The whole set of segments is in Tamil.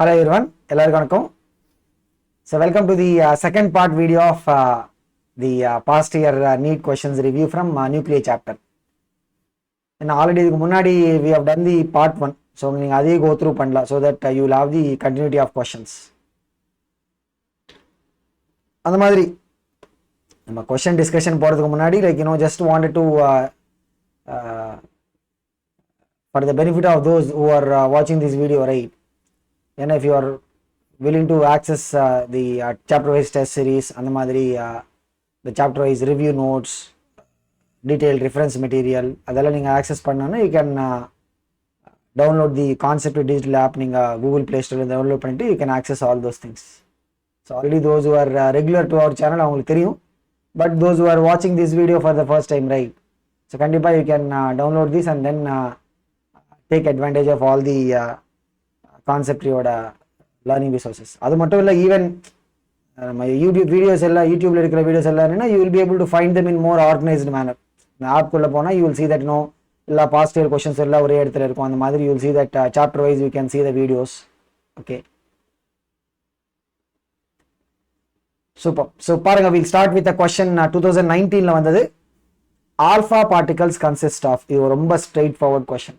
Hello everyone, எல்லாருக்கும் வணக்கம். So welcome to the second part video of the past year NEET questions review from nuclear chapter. And already இதுக்கு முன்னாடி we have done the part 1. So நீங்க அதே go through பண்ணலாம் so that you will have the continuity of questions. அந்த மாதிரி நம்ம question discussion போறதுக்கு முன்னாடி like just wanted to for the benefit of those who are watching this video, right? And if you are willing to access the chapter wise test series and the chapter wise review notes, detailed reference material, adala neenga access pannana you can download the concept digital app neenga Google Play Store la download pannittu you can access all those things. So already those who are regular to our channel avangalukku theriyum, but those who are watching this video for the first time, right? So kandipa you can download this and then take advantage of all the concept yoda learning resources. அது மட்டும் இல்ல, ஈவன் நம்ம யூடியூப் வீடியோஸ் எல்லாம் யூடியூப்ல இருக்கிற வீடியோஸ் எல்லாம் you will be able to find them in more organized manner. இந்த ஆப் குள்ள போனா you will see that எல்லா past year questions எல்லாம் ஒரே இடத்துல இருக்கும். அந்த மாதிரி you will see that chapter wise you can see the videos. Okay, super. So பாருங்க, we'll start with a question 2019 ல வந்தது. Alpha particles consist of, இது ரொம்ப straight forward question.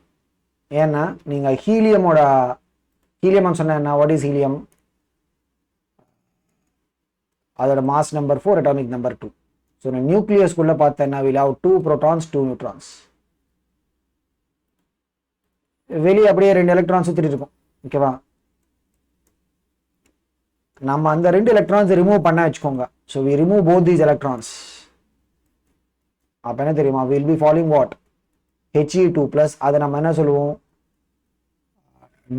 ஏன்னா நீங்க ஹீலியமோட ஹீலியம் சொன்னா what is helium? அதோட mass number 4, atomic number 2. So nucleus குள்ள பார்த்தேன்னா we'll have 2 protons 2 neutrons. வெளியே அப்படியே 2 எலக்ட்ரான் சுத்திட்டு இருக்கும். ஓகேவா? நம்ம அந்த 2 எலக்ட்ரான்ஸ் ரிமூவ் பண்ண வச்சுக்கோங்க. So we remove both these electrons. அப்ப என்ன தெரியுமா? we'll be falling what? He2+. அதை நம்ம என்ன சொல்லுவோம்?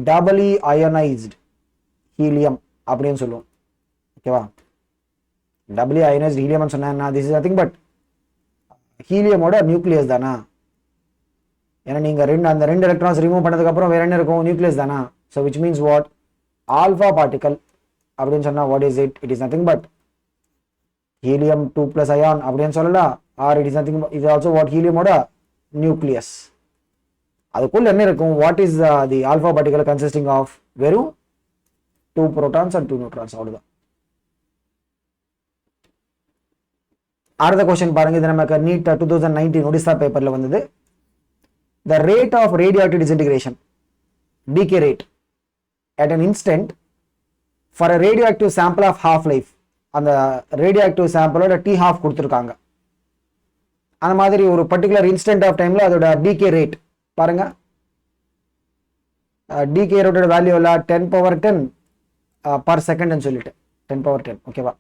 doubly ionized helium அப்படின்னு சொல்லுவோம். ஓகேவா? doubly ionized helium சொன்னா this is nothing but ஹீலியமோட நியூக்ளியஸ் தானா? ஏன்னா நீங்க அந்த 2 எலக்ட்ரான்ஸ் ரிமூவ் பண்ணதுக்கு அப்புறம் வேற என்ன இருக்கும்? நியூக்ளியஸ் தானா? so which means what? alpha particle அப்படின்னு சொன்னா what is it? It is nothing but helium 2+ ion அப்படின்னு சொல்லலாம். or it is nothing but it is also what? ஹீலியமோட நியூக்ளியஸ். அதுக்குள்ள என்ன இருக்கும்? What is the alpha particle consisting of? வெறும் 2 protons and 2 neutrons. அவ்வளவுதான். அடுத்த क्वेश्चन பாருங்க, இது நமக்கு NEET 2019 ஒடிசா பேப்பர்ல வந்தது. the rate of radioactive disintegration, decay rate at an instant for a radioactive sample of half life. அந்த radioactive sampleோட t half கொடுத்திருக்காங்க. அந்த மாதிரி ஒரு பர்టిక్యులர் இன்ஸ்டன்ட் ஆஃப் டைம்ல அதோட decay rate பாருங்க. decay rate வேல்யூ இல்ல 10^10 per second ன்னு சொல்லிட்டு 10^10. ஓகேவா?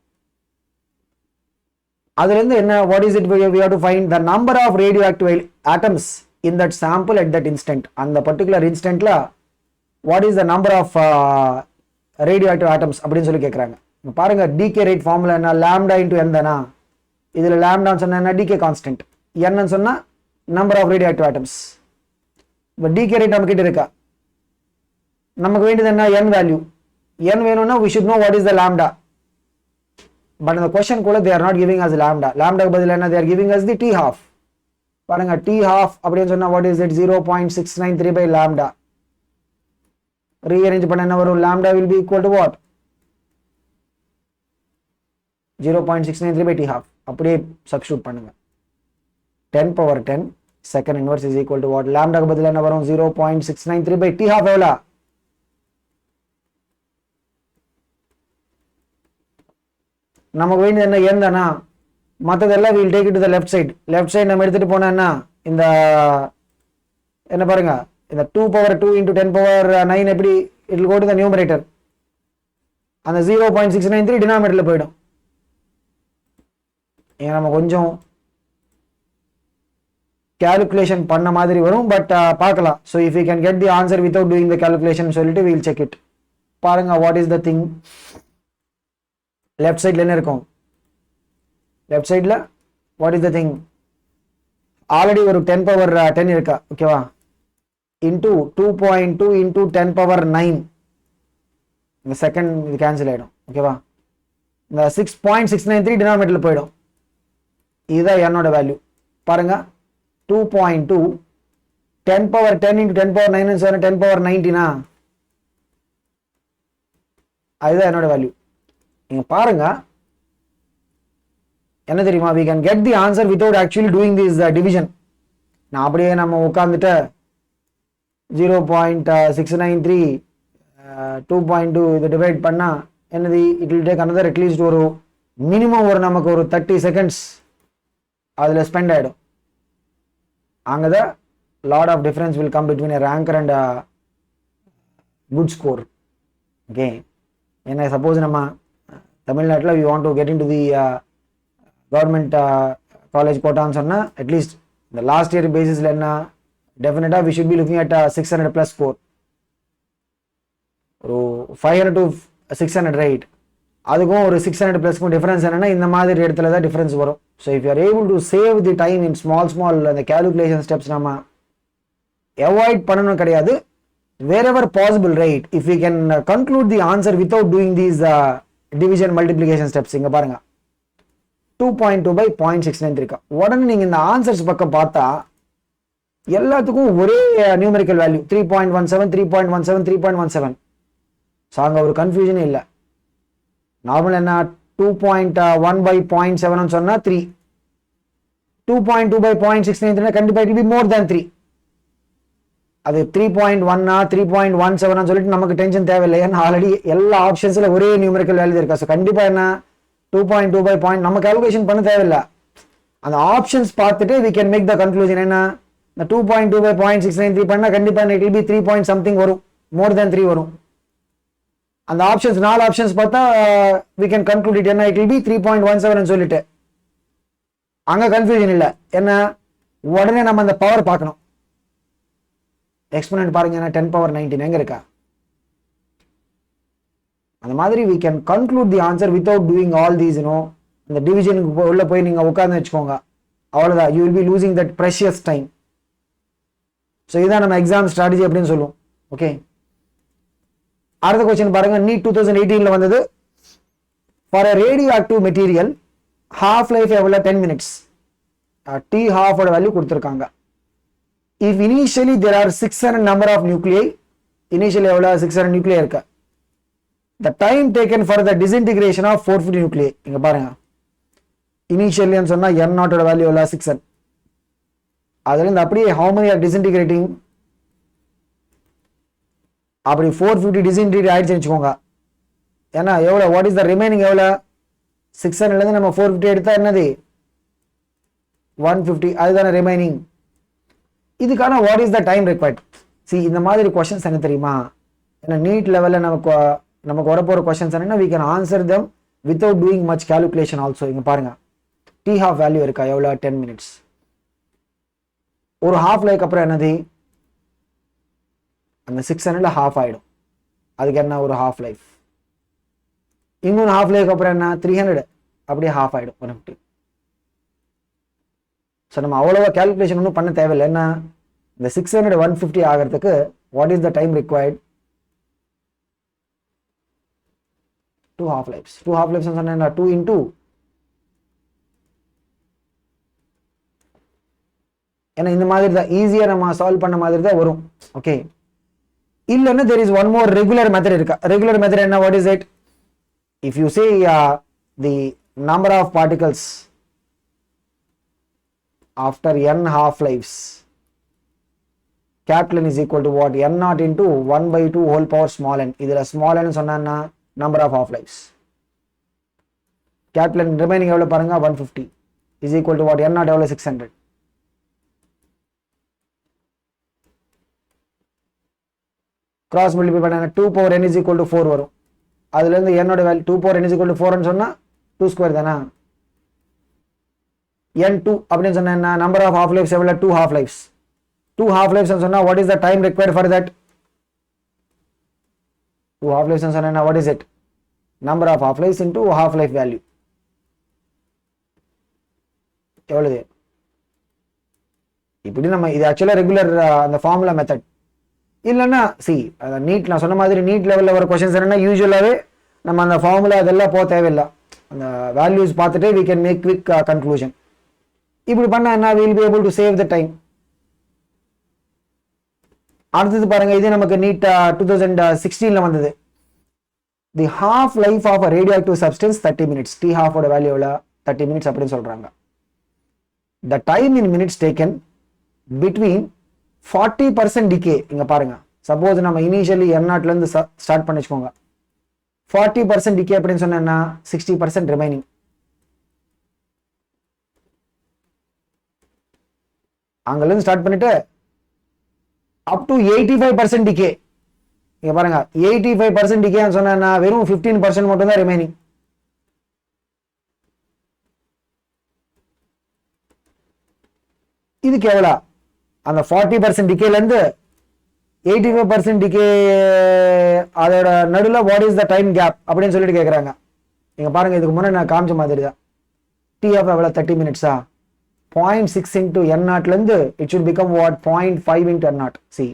அதுல இருந்து என்ன, what is it we have to find the number of radioactive atoms in that sample at that instant. அந்த particular இன்ஸ்டன்ட்ல what is the number of radioactive atoms அப்படின்னு சொல்லி கேக்குறாங்க. பாருங்க, decay rate ஃபார்முலா என்ன? lambda into n தானா? இதுல lambda சொன்னா என்ன? decay constant. n ன்னு சொன்னா number of radioactive atoms. இப்போ decay rate நம்ம கிட்ட இருக்கா? நமக்கு வேண்டியது என்ன? n value. n வேணும்னா we should know what is the lambda. But in the question கூட they are not giving us lambda. lambda க்கு பதிலா என்ன? they are giving us the t half. பாருங்க, t half அப்படின்னு சொன்னா what is it? 0.693 by lambda. rearrange பண்ண என்ன வரும்? lambda will be equal to what? 0.693 by t half. அப்படியே சப்ஸ்டிட்யூட் பண்ணுங்க. 10^10 second inverse is equal to what? lambda க்கு பதிலா என்ன வரும்? 0.693 by t half. எவ்வளவு? நமக்கு வேண்டியது என்ன? n தானா? மத்ததெல்லாம் we'll take it to the left side. left side நம்ம எடுத்துட்டு போனா என்ன? இந்த என்ன பாருங்க, இந்த 2^2 into 10^9 எப்படி? it will go to the numerator. அந்த 0.693 denominatorல போய்டும். ஏன்னா நம்ம கொஞ்சம் calculation பண்ண மாதிரி வரும், பட் பார்க்கலாம். so if we can get the answer without doing the calculation சொல்லிட்டு we'll check it. பாருங்க, what is the thing? left side ல என்ன இருக்கும்? left side ல what is the thing? already ஒரு 10^10 இருக்கா? ஓகேவா? into 2.2 into 10^9. இந்த செகண்ட் இது கேன்சல் ஆயிடும். ஓகேவா? இந்த 6.693 டினாமினேட்டர்ல போயிடும். இதுதான் என்னோட வேல்யூ. பாருங்க, 2.2 10^10 into 10^9 10^19. அதுதான் என்னோட வேல்யூ. நீங்கள் பாருங்க என்ன தெரியுமா, we can get the answer without actually doing this division. நான் அப்படியே நம்ம உட்காந்துட்டு 0.693 2.2 இது டிவைட் பண்ணால் என்னது, it will take another at least ஒரு மினிமம் ஒரு நமக்கு ஒரு 30 seconds அதில் ஸ்பெண்ட் ஆகிடும். அங்கே தான் lot of difference will come between a ranker and a good score. Okay, ஏன்னா சப்போஸ் நம்ம தமிழ்நாட்டில் we want to get into the government college கோட்டான்னு சொன்னால் அட்லீஸ்ட் இந்த லாஸ்ட் இயர் பேசிஸில் என்ன டெஃபினட்டாக we should be looking at 600+ score. ஒரு 500 to 600 ரைட், அதுக்கும் ஒரு 600+க்கும் டிஃப்ரென்ஸ் என்னென்னா இந்த மாதிரி இடத்துல தான் டிஃப்ரென்ஸ் வரும். So if you are able to save the time in small அந்த கேல்குலேஷன் ஸ்டெப்ஸ் நம்ம அவாய்ட் பண்ணணும் கிடையாது. wherever possible, right, if we can conclude the answer without doing these division multiplication steps. இங்க பாருங்க 2.2 by 0.693 இருக்கா. உடனே நீங்க இந்த ஆன்சர்ஸ் பக்கம் பார்த்தா எல்லாத்துக்கும் ஒரே நியூமெரிக்கல் வேல்யூ 3.17 3.17 3.17. ஸோ அங்கே ஒரு கன்ஃபியூஷனே இல்லை. நார்மல் என்ன 2.1 by 0.7 சொன்னா 3, 2.2 by 0.693 கண்டிப்பா இட் வில் பி மோர் தேன் 3. அது 3.1 3.17 சொல்லிட்டு நமக்கு டென்ஷன் தேவையில்லை, ஏன்னா ஆல்ரெடி எல்லா ஆப்ஷன்ஸ்ல ஒரே நியூமெரிக்கல் வேல்யூ இருக்கா. ஸோ கண்டிப்பா என்ன 2.2 by 0 நம்ம கால்குலேஷன் பண்ண தேவையில்லை, அந்த ஆப்ஷன்ஸ் பார்த்துட்டு we can make the conclusion. என்ன இந்த 2.2 by 0.693 பண்ணா கண்டிப்பா it will be 3 point something வரும், மோர் தேன் 3 வரும். அந்த ஆப்ஷன்ஸ் 4 ஆப்ஷன்ஸ் பார்த்தா we can conclude it என்ன it will be 3.17 சொல்லிட்டு அங்க கன்ஃபியூஷன் இல்லை. என்ன உடனே நம்ம அந்த பவர் பார்க்கணும். எக்ஸ்போனன்ட் பாருங்க, 10^19 எங்க இருக்கா. அந்த மாதிரி we can conclude the answer without doing all these, அந்த டிவிஷனுக்கு உள்ள போய் நீங்க உட்கார்ந்து வச்சுக்கோங்க, அவ்வளவுதான். you will be losing that precious time. So இதான் நம்ம எக்ஸாம் ஸ்ட்ராட்டஜி அப்படின்னு சொல்லுவோம். ஓகே, அடுத்த கொஸ்டின் பாருங்க. நீட் 2018 வந்தது. For a radioactive material half life எவ்வளோ 10 minutes. T half ஓட வேல்யூ கொடுத்துருக்காங்க. if initially there are 600 number of nuclei, initially எவ்வளோ 600 nuclei இருக்கு. the time taken for the disintegration of 450 nuclei, இங்க பாருங்க initially ன்னு சொன்னா n0 ஓட வேல்யூ எவ்வளோ 600. அதுல இருந்து அப்படியே how many are disintegrating, அப்படி 450 disintegrate ஆயிடுச்சுன்னு வச்சுக்கோங்க. ஏன்னா எவ்வளோ what is the remaining எவ்வளோ 600 இருந்து நம்ம 450 எடுத்தா என்னது 150, அதுதானே ரிமைனிங். இதுக்கான what is the time required. இந்த மாதிரி கொஸ்டின்ஸ் என்ன தெரியுமா, ஏன்னா நீட் லெவலில் நமக்கு வரப்போகிற கொஸ்டின்ஸ் என்னன்னா we can answer them without doing much calculation also. இங்கே பாருங்க T half வேல்யூ இருக்கா எவ்வளோ 10 minutes. ஒரு ஹாஃப் லைக் அப்புறம் என்னது அந்த 600 ஹாஃப் ஆகிடும், அதுக்கு என்ன ஒரு ஹாஃப் லைஃப். இன்னொன்று ஹாஃப் லைக் அப்புறம் என்ன 300, அப்படியே ஹாஃப் ஆகிடும் 150. ஸோ நம்ம அவ்வளோவா கேல்குலேஷன் ஒன்றும் பண்ண தேவையில்லை. என்ன இந்த 600 150 ஆகிறதுக்கு what is the time required, 2 half lives. 2 half lives சொன்னா 2 into ஏன்னா இந்த மாதிரி தான் ஈஸியாக நம்ம சால்வ் பண்ண மாதிரி தான் வரும். ஓகே, இல்லைன்னா there is one more regular method இருக்கா. ரெகுலர் மெத்தட் என்ன, what is it? if you say the number of particles after n half lives, capital N is equal to what, n0 into 1/2 whole power small n. இதுல small n சொன்னா number of half lives. capital N remaining எவ்வளவு பாருங்க 150 is equal to what, n0 எவ்வளவு 600. cross multiply பண்ணா 2 power n is equal to 4 வரும். அதுல இருந்து n ஓட value 2 power n is equal to 4 ன்னு சொன்னா 2 ஸ்கொயர் தானா. n2 அப்படின்னு சொன்னா என்ன, நம்பர் ஆஃப் half lives எவ்வளவு 2 half lives. 2 half lives ன்னு சொன்னா what is the time required for that, 2 half lives ன்னு சொன்னா என்ன, what is it, number of half lives into half life value எவ்வளவு. இப்படி நம்ம இது ஆக்சுவலா ரெகுலர் அந்த ஃபார்முலா மெத்தட். இல்லைன்னா நீட் நான் சொன்ன மாதிரி நீட் லெவலில் வர கொஸ்டின்ஸ் என்னன்னா யூஸ்வலாகவே நம்ம அந்த ஃபார்முலா அதெல்லாம் போக தேவையில்லை, அந்த வேல்யூஸ் பார்த்துட்டு we can make quick conclusion. இப்படி பண்ணா என்ன, we will be able to save the time. அடுத்தது பாருங்க, இது நமக்கு நீட் 2016 வந்தது. தி half life of a radioactive substance 30 minutes. T half ஓட வேல்யூ எவ்வளோ 30 minutes அப்படின்னு சொல்றாங்க. The time in minutes taken between 40% decay. இங்க பாருங்க, சப்போஸ் நம்ம இனிஷியலி M0 இருந்து ஸ்டார்ட் பண்ணிச்சுக்கோங்க, 40% decay அப்படின்னு சொன்னா 60% ரிமைனிங். அங்கிருந்து ஸ்டார்ட் பண்ணிட்டு அப் டு 85% டிகே. இங்க பாருங்க 85% டிகே சொன்னா வெறும் 15% மட்டும் தான் ரிமைனிங். இதுக்கு எவ்வளோ? அந்த 40% டிகேல இருந்து 85% டிகே அதோட நடுவில் what is the time gap அப்படின்னு சொல்லிட்டு கேட்குறாங்க. நீங்க பாருங்க, இதுக்கு முன்னாடி நான் காமிச்ச மாதிரி தான். டி ஆஃப் எவ்வளோ 30 மினிட்ஸா? 0.6 into n0 இருந்து it should become what? 0.5 into n0. see,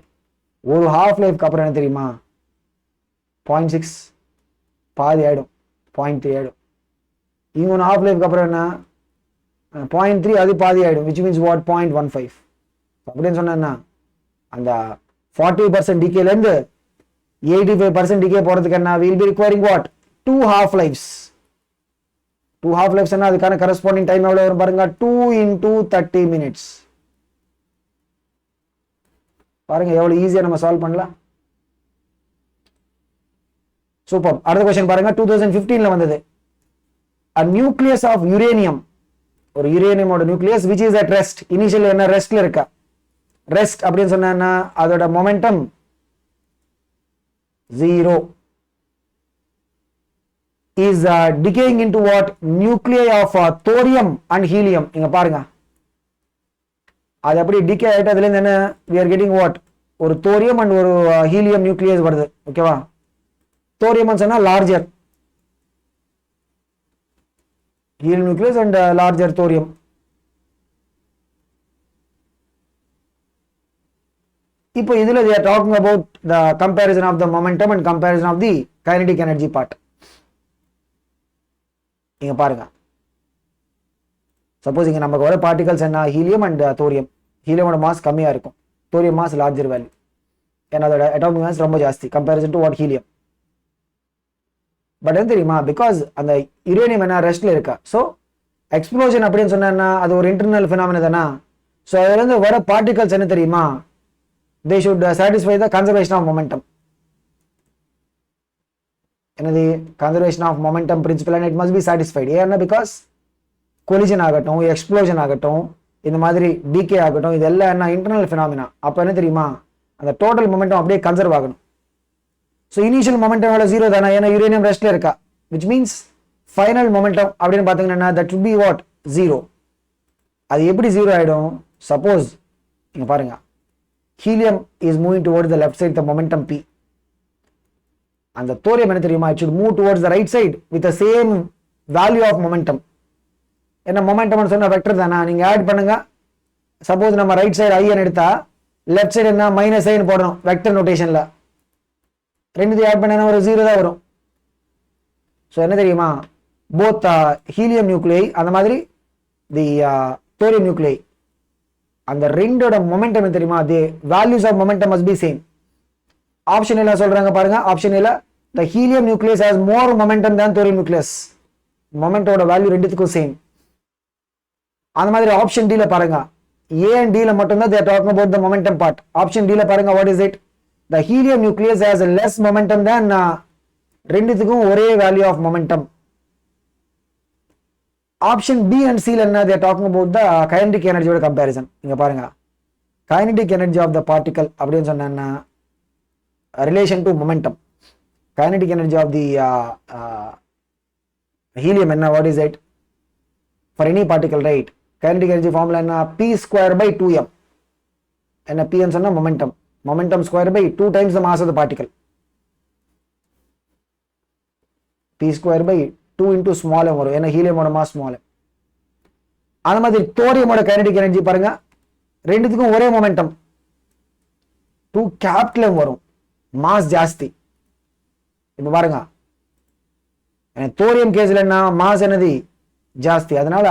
ஒரு half life அப்புறம் என்ன தெரியுமா? 0.6 பாதி ஆயிடும், 0.3 ஆயிடும். இன்னொன்று half life அப்புறம் என்ன? 0.3 அது பாதி ஆயிடும், which means what? 0.15. அப்படின்னு சொன்னா அந்த 40% டிகேல இருந்து 85% டிகே போறதுக்கு என்ன? will be requiring what? 2 half lives. 2 half lives என்ன? அதுக்கான கரஸ்பாண்டிங் டைம் எவ்வளவு வரும் பாருங்க, 2 into 30 minutes. பாருங்க எவ்வளவு ஈஸியா நம்ம சால்வ் பண்ணலாம். சூப்பர். அடுத்த क्वेश्चन பாருங்க, 2015ல வந்தது. a nucleus of uranium, ஒரு யுரேனியமோட nucleus which is at rest. Initial என்ன? ரெஸ்ட்ல இருக்கா. ரெஸ்ட் அப்படின்னு சொன்னா அதோட momentum 0 is decaying into what? nuclei of thorium and helium. இங்க பாருங்க, அது அப்படி டிகே ஆயிட்டு அதுல இருந்து என்ன? we are getting what? ஒரு தோரியம் அண்ட் ஒரு ஹீலியம் நியூக்ளியஸ் வருது. ஓகேவா? தோரியம் சொன்னா larger, helium nucleus and larger thorium. இப்போ இதுல they are talking about the comparison of the momentum and comparison of the kinetic energy part. இங்க பாருங்க, சப்போஸ் இங்க நமக்கு வர பார்ட்டிகல்ஸ் என்ன? Helium and thorium. ஹீலியமோட மாஸ் கம்மியா இருக்கும், தோரியம் மாஸ் லார்ஜர் வேல்யூ. ஏன்னா அதோட அட்டாமிக் மாஸ் ரொம்ப ஜாஸ்தி comparison to what? Helium. But என்ன தெரியுமா? பிகாஸ் அந்த யுரேனியம் என்ன? ரெஸ்ட்ல இருக்கா. ஸோ எக்ஸ்ப்ளோஷன் அப்படின்னு சொன்னா அது ஒரு இன்டர்னல் ஃபினாமினா தானா. ஸோ அதுல இருந்து வர பார்ட்டிகல்ஸ் என்ன தெரியுமா? they should satisfy the conservation of momentum. என்னது? conservation of momentum principle, and it must be satisfied. ஏன்னா பிகாஸ் கொலிஷன் ஆகட்டும், எக்ஸ்ப்ளோஷன் ஆகட்டும், இந்த மாதிரி டிகே ஆகட்டும், இதெல்லாம் என்ன? Internal phenomena. அப்போ என்ன தெரியுமா? அந்த டோட்டல் மொமெண்டம் அப்படியே கன்சர்வ் ஆகணும். ஸோ இனிஷியல் மொமெண்டம் எவ்வளோ? 0 தானே, ஏன்னா யுரேனியம் ரெஸ்ட்ல இருக்கா. விச் மீன்ஸ் ஃபைனல் மொமெண்டம் அப்படின்னு பார்த்தீங்கன்னா தட் should be what? 0. அது எப்படி 0 ஆயிடும்? சப்போஸ் இங்க பாருங்க, helium is moving towards the left side, the momentum p. and the thorium என்ன தெரியுமா? it should move towards the right side with the same value of momentum. என்ன momentum சொன்னா வெக்டர் தானா? நீங்க ஆட் பண்ணுங்க. சப்போஸ் நம்ம ரைட் சைடு i எடுத்தா லெஃப்ட் சைடு என்ன? மைனஸ் i போடணும் வெக்டர் நோட்டேஷன்ல. ரெண்டுத்தையும் ஆட் பண்ணா ஒரு 0 தான் வரும். ஸோ என்ன தெரியுமா? போத் ஹீலியம் நியூக்ளியை அந்த மாதிரி தி தோரியம் நியூக்ளியை, அந்த ரெண்டோட மொமெண்டம் என்ன தெரியுமா? The values of momentum must be same. Option என்ன சொல்றாங்க பாருங்க. ஆப்ஷன் ஏல the helium nucleus has more momentum than thorium nucleus. மொமெண்டோட வேல்யூ ரெண்டுத்துக்கும் சேம். அந்த மாதிரி ஆப்ஷன் டி ல பாருங்க, A and D ல மட்டும் தான் they are talking about the momentum part. Option D ல பாருங்க, what is it? the helium nucleus has a less momentum than ரெண்டுத்துக்கும் ஒரே value of momentum. Option B and C ல என்ன? they are talking about the kinetic energy ஓட கம்பேரிசன். இங்க பாருங்க, kinetic energy of the particle அப்படின்னு சொன்னா relation to momentum. kinetic energy of the helium என்ன? what is it? for any particle, right? kinetic energy formula என்ன? p square by 2m. என்ன? p ன்னு சொன்னா momentum, momentum square by 2 times the mass of the particle. p square by 2 into small m வரும், ஏன்னா ஹீலியமோட மாஸ் ஸ்மால் m. அந்த மாதிரி தோரியமோட கைனடிக் எனர்ஜி பாருங்க, ரெண்டுத்துக்கும் ஒரே மொமெண்டம் 2 கேபிட்டல் m வரும், மாஸ் ஜாஸ்தி. இப்ப பாருங்க, தோரியம் கேஸ்ல என்ன? மாஸ் என்னது? ஜாஸ்தி. அதனால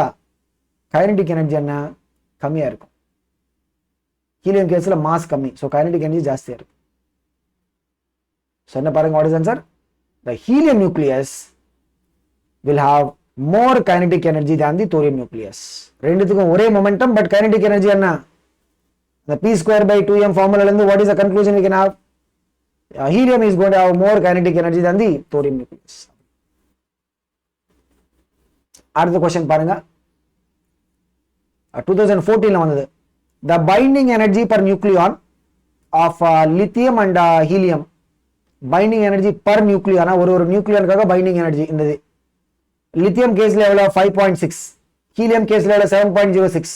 கைனடிக் எனர்ஜி என்ன? கம்மியா இருக்கும். ஹீலியம் கேஸ்ல மாஸ் கம்மி, ஸோ கைனடிக் எனர்ஜி ஜாஸ்தியா இருக்கும். ஸோ என்ன பாருங்க, what is answer? the helium nucleus will have more kinetic energy than the thorium nucleus. ரெண்டுத்துக்கும் ஒரே momentum but kinetic energy என்ன? The p square by 2m formula இருந்து what is the conclusion we can have? Helium is going to have more kinetic energy than the thorium nucleus. அடுத்த question பாருங்க. 2014 வந்தது. The binding energy per nucleon of lithium and helium. Binding energy per nucleon ஒரு நியூக்ளியானுக்காக binding energy இருந்தது. lithium கேஸ்ல எவ்வளவு 5.6, helium கேஸ்ல எவ்வளவு 7.06.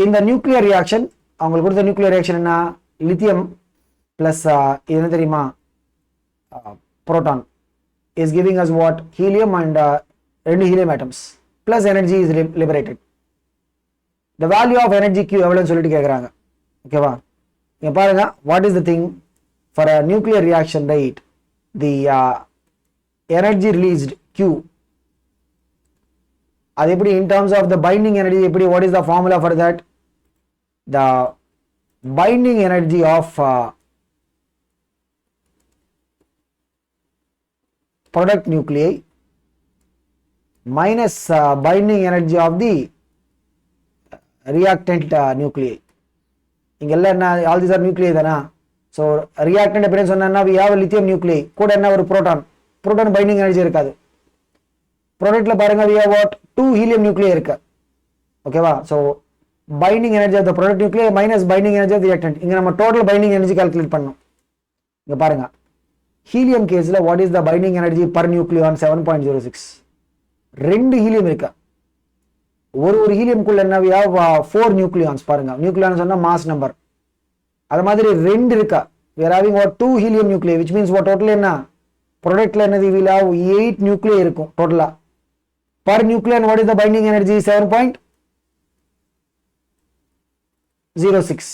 இந்த நியூக்ளியர் ரியாக்ஷன் அவங்களுக்கு கொடுத்த நியூக்ளியர் ரியாக்ஷன் என்ன? lithium plus இது என்ன தெரியுமா? proton is giving us what? helium and ரெண்டு helium atoms plus energy is liberated. The value of energy Q எவ்வளவுன்னு சொல்லிட்டு கேக்குறாங்க. ஓகேவா? இங்க பாருங்க, what is the thing for a nuclear reaction, right? The energy released Q, அது எப்படி in terms of the binding energy எப்படி, what is the formula for that? The binding energy of product nuclei minus binding energy of the reactant nuclei. இங்க எல்லாம் என்ன, all these are nuclei தானா? so reactant appearance சொன்னா we have a lithium nuclei, கூட என்ன ஒரு proton binding energy இருக்காது. ப்ராடக்ட்ல பாருங்க we have what? 2 helium nuclei இருக்கு. ஓகேவா? so binding energy of the product nuclei minus binding energy of the reactant. இங்க நம்ம total binding energy calculate பண்ணனும். இங்க பாருங்க, helium கேஸ்ல what is the binding energy per nucleon? 7.06. ரெண்டு helium இருக்கு. ஒரு helium குள்ள என்ன we have 4 nucleons. பாருங்க, nucleons சொன்னா mass number. அது மாதிரி ரெண்டு இருக்கா. we are having what? 2 helium nuclei, which means what? total என்ன? ப்ராடக்ட்ல என்னது we will have 8 nuclei இருக்கும் டோட்டலா. per nucleon what is the binding energy? 7.06.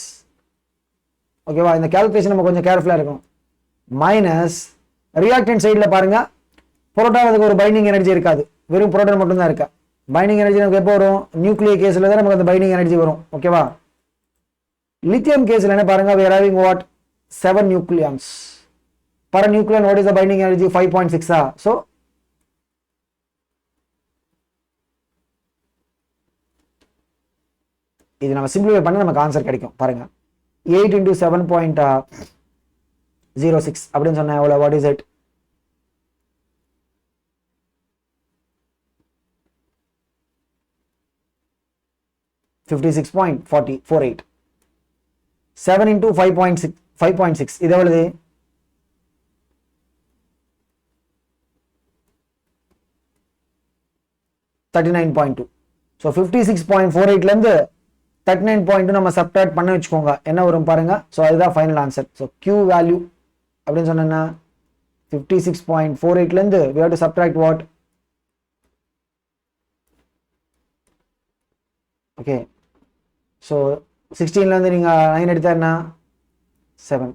ஓகேவா? இந்த கால்குலேஷன் நம்ம கொஞ்சம் கேர்ஃபுல்லா இருக்கும். மைனஸ் ரியாக்டன்ட் சைடுல பாருங்க, புரோட்டான் அதுக்கு ஒரு பைண்டிங் எனர்ஜி இருக்காது, வெறும் புரோட்டான் மட்டும் தான் இருக்கா. பைண்டிங் எனர்ஜி நமக்கு எப்போ வரும்? நியூக்ளியர் கேஸ்ல தான் நமக்கு அந்த பைண்டிங் எனர்ஜி வரும். ஓகேவா? லித்தியம் கேஸ்ல என்ன பாருங்க, we are having what? 7 nucleons. per nucleon what is the binding energy? 5.6. so இது நம்ம சிம்பிளிஃபை பண்ணா நமக்கு ஆன்சர் கிடைக்கும். பாருங்க, 8 into 7.06 அப்படின்னு சொன்னா எவ்வளவு? what is it? 56.48. 7 into 5.6 இது எவ்வளவு? 39.2. so 56.48 ல இருந்து 39.2 நம்ம சப்ட்ராக்ட் பண்ண வச்சுக்கோங்க, என்ன வரும் பாருங்க. so அதுதான் final answer. so Q value அப்படின்னு சொன்னா 56.48 ல இருந்து we have to subtract what? okay, so 16 ல இருந்து நீங்க 9 எடுத்தா என்ன? 7.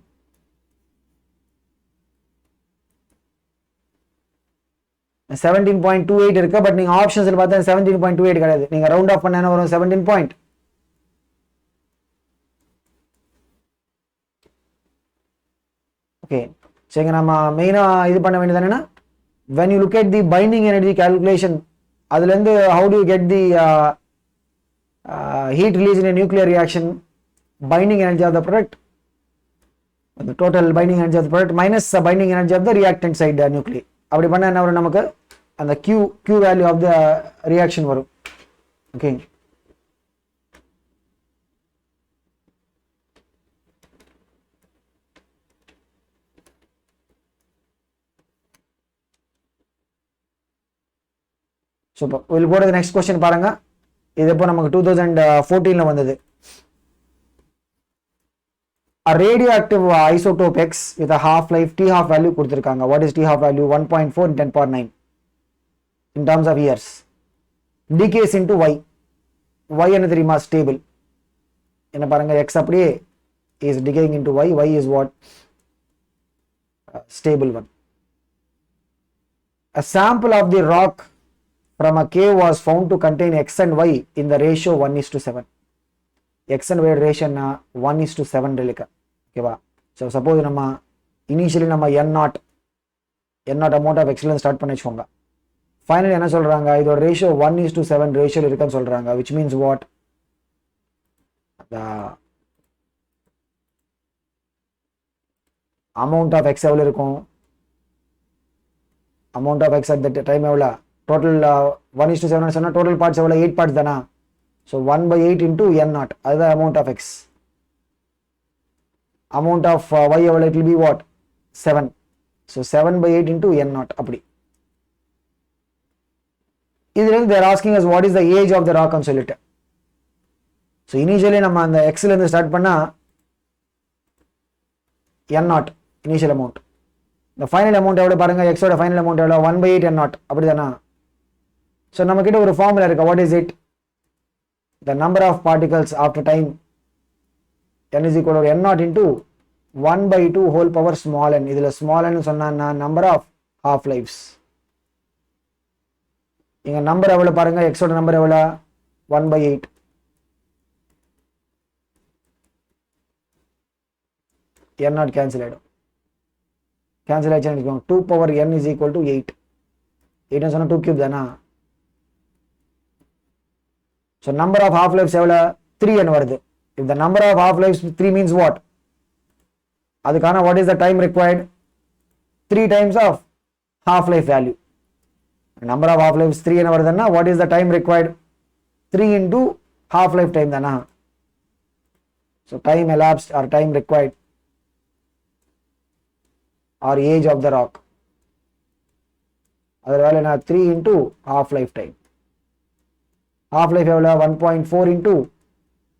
$17.28 இருக்கு. பட் நீங்க ஆப்ஷன்ஸ்ல பார்த்தா 17.28 கிடையாது. நீங்க ரவுண்ட் ஆஃப் பண்ணா என்ன வரும்? 17 பாயிண்ட். ஓகே, சரிங்க. நம்ம மெயினா இது பண்ண வேண்டியது என்னன்னா, when you look at the binding energy calculation, அதுல இருந்து how do you get the heat release in a nuclear reaction? Binding energy of the product, the total binding energy of the product minus the binding energy of the reactant side nuclei. அப்படி பண்ணா என்ன வரும்? நமக்கு அந்த Q value of the reaction வரும். Okay, super. we'll go to the next question. பாருங்க, இது இப்போ நமக்கு 2014 ல வந்தது. A radioactive isotope X with a half life T half value கொடுத்திருக்காங்க. what is T half value? 1.4 in 10 power 9 in terms of years. decays into Y. Y என்ன தெரியுமா? stable. என்ன பாருங்க, X அப்படியே is decaying into Y. Y is what? Stable one. A sample of the rock from a cave was found to contain X and Y in the ratio 1:7. X and Y ratio 1:7 இருக்கு. ஓகேவா? ஸோ சப்போஸ் நம்ம இனிஷியலி நம்ம N0 n nought amount of எக்ஸ்ல ஸ்டார்ட் பண்ணி வச்சுக்கோங்க. ஃபைனல் என்ன சொல்றாங்க, இதோட ரேஷியோ 1:7 ரேஷியோல இருக்குன்னு சொல்றாங்க. which means what, the amount of x எவ்வளவு இருக்கும், amount of x at that time எவ்வளவு, டோட்டல் 1:7 சொன்னா டோட்டல் பார்ட்ஸ் எவ்வளவு, 8 பார்ட்ஸ் தானா. ஸோ 1/8 into n நாட், அதுதான் amount of x. Amount of y எவ்வளவு, it will be what, 7. So 7/8 into n nought. அப்படி இதுலேருந்து they're asking us what is the age of the ராக்னு சொல்லிட்டு. ஸோ இனிஷியலி நம்ம அந்த எக்ஸ்லேருந்து ஸ்டார்ட் பண்ணால் n நாட் இனிஷியல் அமௌண்ட். இந்த ஃபைனல் அமௌண்ட் எவ்வளோ பாருங்கள், எக்ஸோட ஃபைனல் அமௌண்ட் எவ்வளோ, 1/8 n நாட். அப்படி தானா. ஸோ நம்மக்கிட்ட ஒரு ஃபார்முலா இருக்கு. What is it, the number of particles after time n is equal to n naught into 1/2 whole power small n. இதில் ஸ்மால் n சொன்னா நம்பர் ஆஃப் ஹாஃப் லைஃப்ஸ். இங்க நம்பர் எவ்வளவு பாருங்க, எக்ஸோட நம்பர் எவ்வளவு, 1/8. n நாட் கேன்சல் ஆயிடும். கேன்சல் ஆயிடுச்சு. 2 power n is equal to 8. 8 சொன்னா 2 cube தானா. so number of half lives எவ்வளவு, 3n வருது. if the number of half lives 3 means what, அதுக்கான what is the time required, 3 times of half life value. number of half lives 3 என்ன வருதுன்னா what is the time required, 3 into half life time தானா. so time elapsed or time required or age of the rock, அதோட வேல்யூ என்ன, 3 into half life time. half life எவ்வளோ, 1.4 into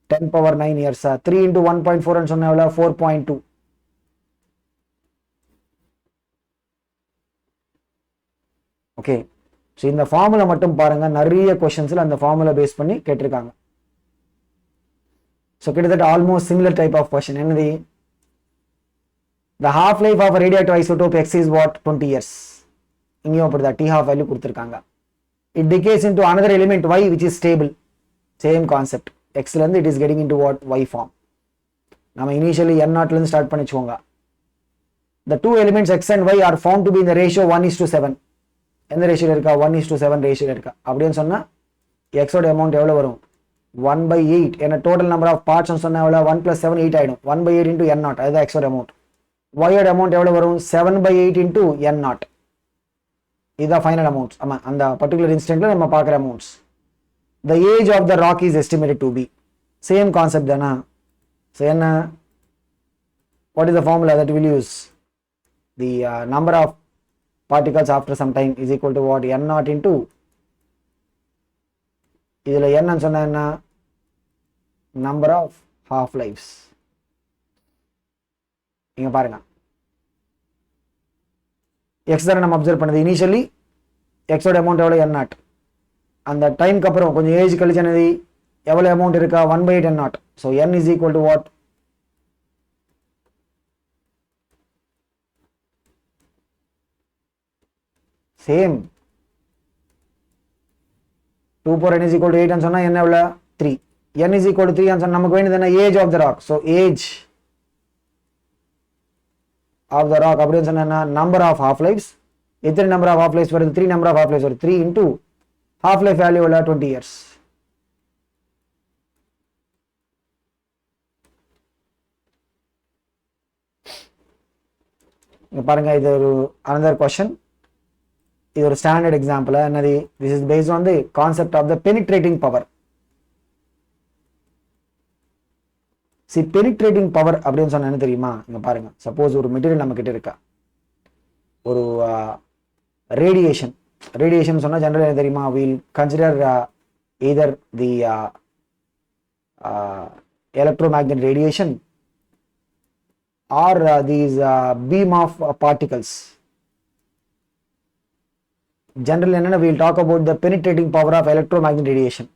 10 power 9 years. 3 into 1.4 ன்னு சொன்ன எவ்வளோ, 4.2. ஓகே. ஸோ இந்த ஃபார்முலா மட்டும் பாருங்க, நிறைய கொஸ்டின்ஸ்ல அந்த ஃபார்முலா பேஸ் பண்ணி கேட்டிருக்காங்க. ஸோ கிட்டத்தட்ட almost similar type of question. என்னது, the half life of radio isotope x is what, 20 years. இங்கேயும் அப்படிதான் டி ஹாஃப் வேல்யூ கொடுத்துருக்காங்க. It decays into another element y which is stable. Same concept. எக்ஸ்ல இருந்து it is getting into what, y form. நம்ம இனிஷியலி n நாட்ல இருந்து ஸ்டார்ட் பண்ணிச்சுவோங்க. the two elements x and y are found to be in the ratio 1:7. எந்த ரேஷியோல இருக்கா, 1:7 ரேஷியோல இருக்கா. அப்படின்னு சொன்னா எக்ஸோட அமௌண்ட் எவ்வளவு வரும், 1/8. ஏன்னா டோட்டல் நம்பர் ஆஃப் பார்ட்ஸ் சொன்னா எவ்வளவு, 1 + 7 8 ஆயிடும். 1/8 into n நாட், அதுதான் எக்ஸோட அமௌண்ட். ஒயோட அமௌண்ட் எவ்வளவு வரும், 7/8 into n நாட். இதுதான் ஃபைனல் அமௌண்ட்ஸ். ஆமா, அந்த பர்டிகுலர் இன்ஸ்டன்ட்ல நம்ம பார்க்குற amounts. the age of the rock is estimated to be. Same concept தானா. ஸோ என்ன, what is the formula that we will use, the number of particles after some time is equal to what, n naught into, இதுல n சொன்னா என்ன, number of half lives. இங்க பாருங்க, x தானே நம்ம அப்சர்வ் பண்ணது. இனிஷியலி எக்ஸோட அமௌண்ட் எவ்வளோ, n நாட். அந்த டைம்க்கு அப்புறம் கொஞ்சம் ஏஜ் கழிச்சு என்னது, எவ்வளோ அமௌண்ட் இருக்கா, 1/8 n not. So n is equal to what, same 2 power n is equal to 8 ன்னு சொன்னா என்ன எவ்வளோ, 3. n is equal to 3 ன்னு சொன்னா நமக்கு வேண்டியது என்ன, age of the rock. So age of the rock அப்படின்னு சொன்னா என்ன, நம்பர் ஆஃப் ஹாஃப் லைஃப்ஸ். எத்தனை நம்பர் ஆஃப் ஹாஃப் லைஃப்ஸ் வருது, 3 நம்பர் ஆஃப் ஹாஃப் லைஃப்ஸ் வருது. 3 into half life value எவ்வளோ, 20 years. இங்க பாருங்க, இது ஒரு another question. இது ஒரு ஸ்டாண்டர்ட் எக்ஸாம்பிள். என்னது, this is based on the concept of the penetrating power. see penetrating power அப்படின்னு சொன்னா என்ன தெரியுமா, இங்க பாருங்க. சப்போஸ் ஒரு மெட்டீரியல் நம்ம கிட்ட இருக்கா, ஒரு ரேடியேஷன். ரேடியேஷன் சொன்னா ஜெனரல் என்ன தெரியுமா, we'll consider either the electromagnetic radiation or these beam of particles. Generally என்னன்னா, we'll talk about the penetrating power of electromagnetic radiation.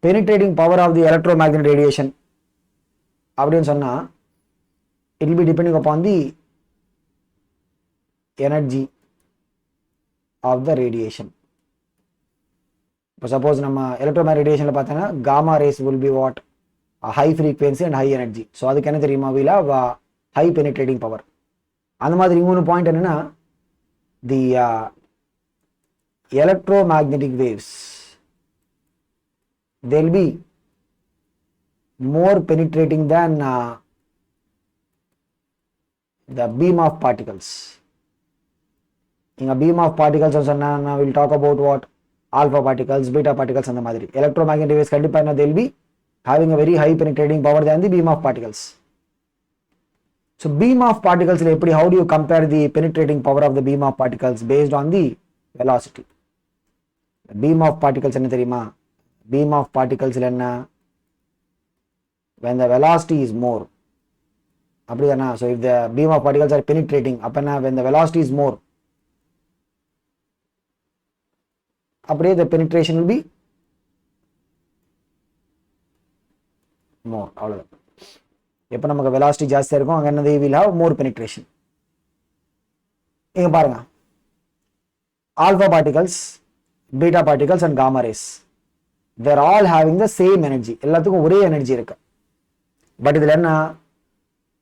penetrating power of the electromagnetic radiation அப்படின்னு சொன்னா it will be depending upon the energy of the radiation. இப்போ சப்போஸ் நம்ம எலக்ட்ரோமேக்னெட்டிக் ரேடியேஷன்ல பார்த்தோன்னா gamma rays will be what, a high frequency and high energy. So அதுக்கு என்ன தெரியுமா, we'll have high penetrating power. அந்த மாதிரி இன்னொரு பாயிண்ட் என்னன்னா, the electromagnetic waves, they'll be more penetrating than the beam of particles. In a beam of particles also now we'll talk about what alpha particles, beta particles and the madri. Electromagnetic waves kandipa they'll be having a very high penetrating power than the beam of particles. So beam of particles, how do you compare the penetrating power of the beam of particles based on the velocity? The beam of particles enna theriyuma? Beam of particles enna? When the velocity is more. Appadiyana. So if the beam of particles are penetrating, appanna when the velocity is more, apadiye the penetration will be more. Avladha. எப்போ நமக்கு வெலாசிட்டி ஜாஸ்தியாக இருக்கும் அங்கே என்னது வில் ஹாவ் மோர் பெனிட்ரேஷன். இங்கே பாருங்க, alpha particles, beta particles and gamma rays, they're all having the same energy. எல்லாத்துக்கும் ஒரே எனர்ஜி இருக்கு. பட் இதில் என்ன,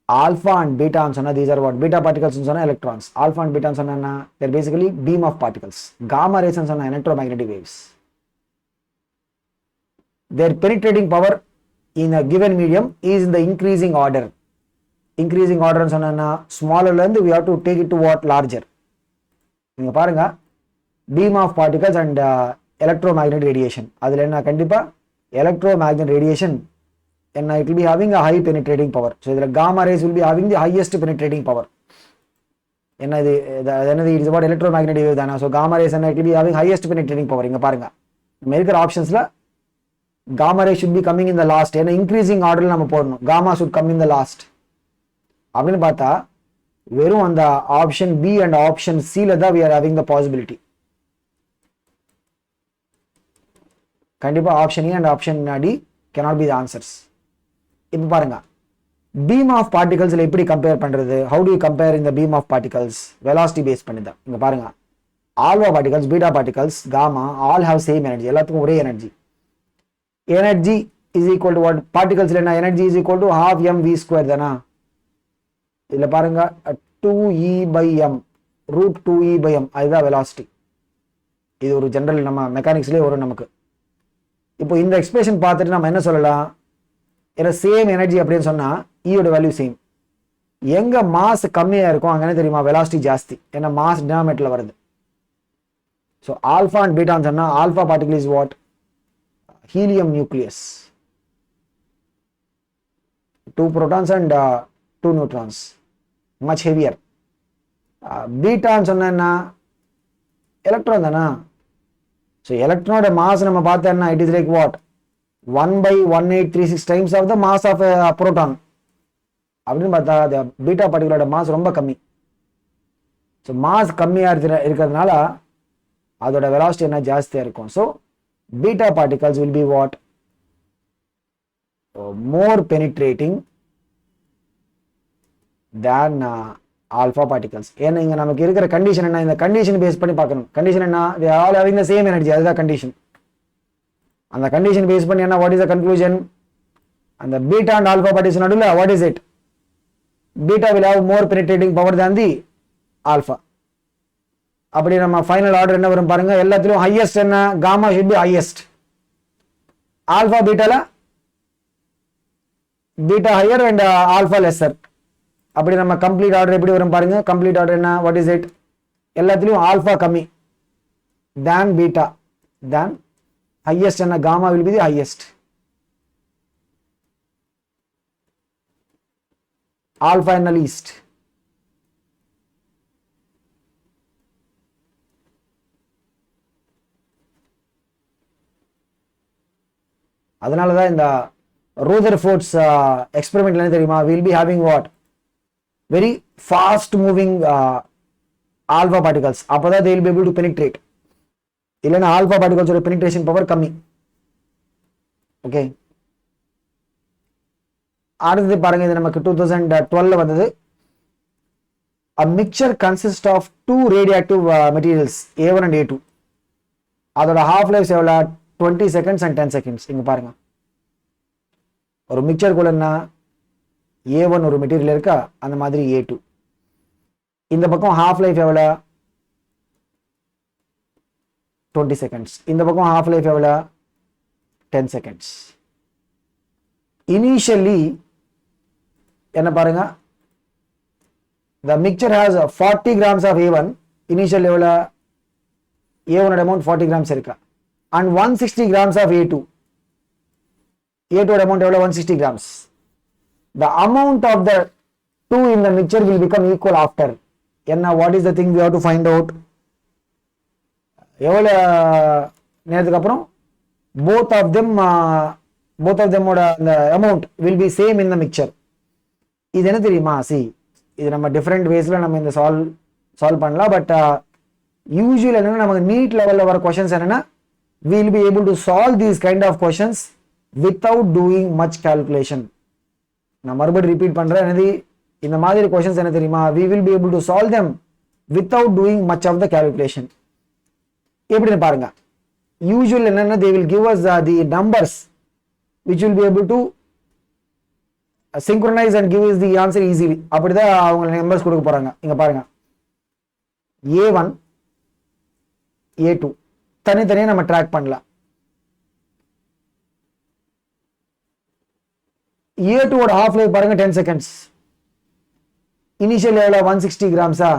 ஆல்ஃபா அண்ட் பீட்டான்னு சொன்னால் these are what, beta particles சொன்னால் எலக்ட்ரான்ஸ், ஆல்ஃபா அண்ட் பீட்டான்னு சொன்னா என்ன, they're basically beam of particles. Gamma ரேஸ்ன்னு சொன்னால் electromagnetic waves. They're penetrating power in a given medium is in the increasing order. Increasing order சொன்னா smaller இருந்து we have to take it to what, larger. நீங்க பாருங்க, beam of particles and electromagnetic radiation, அதுல என்ன கண்டிப்பா electromagnetic radiation என்ன, it will be having a high penetrating power. So இதுல gamma rays will be having the highest penetrating power. என்ன இது என்னது, it is about electromagnetic wave தானா. So gamma rays என்ன, it will be having highest penetrating power. இங்க பாருங்க, நம்ம இருக்கிற ஆப்ஷன்ஸ்ல gamma ray should be coming in the last. ஏன்னா increasing order நம்ம போடணும், gamma should come in the last. அப்படின்னு பார்த்தா வெறும் அந்த ஆப்ஷன் பி அண்ட் ஆப்ஷன் சில தான் we are having the possibility. கண்டிப்பா option A and option D cannot be the answers. இப்போ பாருங்க, beam of particles எப்படி கம்பேர் பண்றது, how do you compare in the beam of particles, velocity base பண்ணி தான். இங்க பாருங்க, alpha particles, beta particles, gamma all have same energy. எல்லாத்துக்கும் ஒரே energy. Energy is equal to what, particles இல்லைனா energy is equal to half mv square தானா. இதில் பாருங்க 2e by m, root 2e by m, அதுதான் velocity. இது ஒரு ஜெனரல் நம்ம மெக்கானிக்ஸ்லேயே வரும் நமக்கு. இப்போ இந்த எக்ஸ்பிரஷன் பார்த்துட்டு நம்ம என்ன சொல்லலாம், ஏன்னா சேம் எனர்ஜி அப்படின்னு சொன்னா ஈயோட வேல்யூ சேம். எங்க மாஸ் கம்மியா இருக்கும் அங்க என்ன தெரியுமா, வெலாசிட்டி ஜாஸ்தி. ஏன்னா மாஸ் டினாமினேட்டர்ல வருது. ஸோ ஆல்ஃபா அண்ட் பீட்டான்னு சொன்னா alpha particle is what, helium nucleus, 2 protons and 2 neutrons, much heavier. Beta சொன்னா எலக்ட்ரான் தானா. ஸோ எலக்ட்ரானோட மாஸ் நம்ம பார்த்தோம்னா it is like what, 1/1836 times of the mass of a proton. அப்படின்னு பார்த்தா பீட்டா பார்ட்டிகளோட மாஸ் ரொம்ப கம்மி. ஸோ மாஸ் கம்மியாக இருக்கிறதுனால அதோட வெலாசிட்டி என்ன ஜாஸ்தியாக இருக்கும். So beta particles will be what, more penetrating than alpha particles. ஏன்னா இங்க நமக்கு இருக்கிற கண்டிஷன் என்ன, இந்த கண்டிஷன் பேஸ் பண்ணி பார்க்கணும். கண்டிஷன் என்ன, they are all having the same energy, அதுதான் கண்டிஷன். அந்த கண்டிஷன் பேஸ் பண்ணி என்ன, what is the conclusion, அந்த beta and alpha particles நடுவுல what is it, beta will have more penetrating power than the alpha. அப்படி நம்ம ஃபைனல் ஆர்டர் என்ன வரும் பாருங்க, எல்லாத்திலும் ஹையஸ்ட் என்ன, gamma should be highest, alpha பீட்டால beta higher and alpha lesser. அப்படி நம்ம கம்ப்ளீட் ஆர்டர் எப்படி வரும் பாருங்க, கம்ப்ளீட் ஆர்டர் என்ன, வாட் இஸ் இட், எல்லாத்திலும் ஆல்பா கம்மி தேன் பீட்டா, தேன் ஹையஸ்ட் என்ன, gamma will be the highest, alpha என்ன லீஸ்ட். அதனால தான் இந்த ரூதர்ஃபோர்ட்ஸ் எக்ஸ்பெரிமெண்ட்ல என்ன தெரியுமா, will be having what, very fast moving alpha particles. அப்போதான் they will be able to penetrate. இல்லைன்னா ஆல்பா பார்ட்டிகல்ஸோட பெனிட்ரேஷன் பவர் கம்மி. ஓகே, அடுத்தது பாருங்க, இது நமக்கு 2012 வந்தது. A mixture consists of 2 radioactive materials A1 and A2. அதோட half life எவ்வளோ, 20 seconds and 10 seconds. இங்க பாருங்க, ஒரு மிக்சர் கூட என்ன, A1 ஒரு மெட்டீரியல் இருக்கா, அந்த மாதிரி A2. இந்த பக்கம் half life எவ்வளோ, 20 seconds. இந்த பக்கம் half life எவ்வளோ 10 seconds. Initially என்ன பாருங்க, the mixture has 40 grams of A1. Initial எவ்வளோ A1 amount 40 grams இருக்கா, and 160 grams of A2. A2 amount எவ்வளோ 160 grams. The amount of the two in the mixture will become equal after. என்ன, what is the thing we have to find out? எவ்வளோ நேரத்துக்கு அப்புறம் both of them ஓட அந்த amount will be same in the mixture. இது என்ன தெரியுமா, see, இது நம்ம டிஃப்ரெண்ட் வேஸ்ல நம்ம இந்த சால்வ் பண்ணலாம். பட் யூஸ்வல் என்னன்னா நமக்கு நீட் லெவலில் வர கொஷன்ஸ் என்னன்னா, we will be able to solve these kind of questions without doing much calculation. நான் மறுபடியும் ரிப்பீட் பண்றேன், என்னது இந்த மாதிரி கொஷன்ஸ் என்ன தெரியுமா, we will be able to solve them without doing much of the calculation. எப்படின்னு பாருங்க, யூஸ்வல் என்னன்னா they will give us the numbers which will be able to synchronize and give us the answer easily. அப்படிதான் அவங்க நம்பர்ஸ் கொடுக்க போறாங்க. இங்க பாருங்க, A1 A2 தனித்தனியா நம்ம ட்ராக் பண்ணலாம். A2 ஓட half life பாருங்க 10 seconds. இனிஷியல் எவ்வளோ 160 கிராம்ஸா,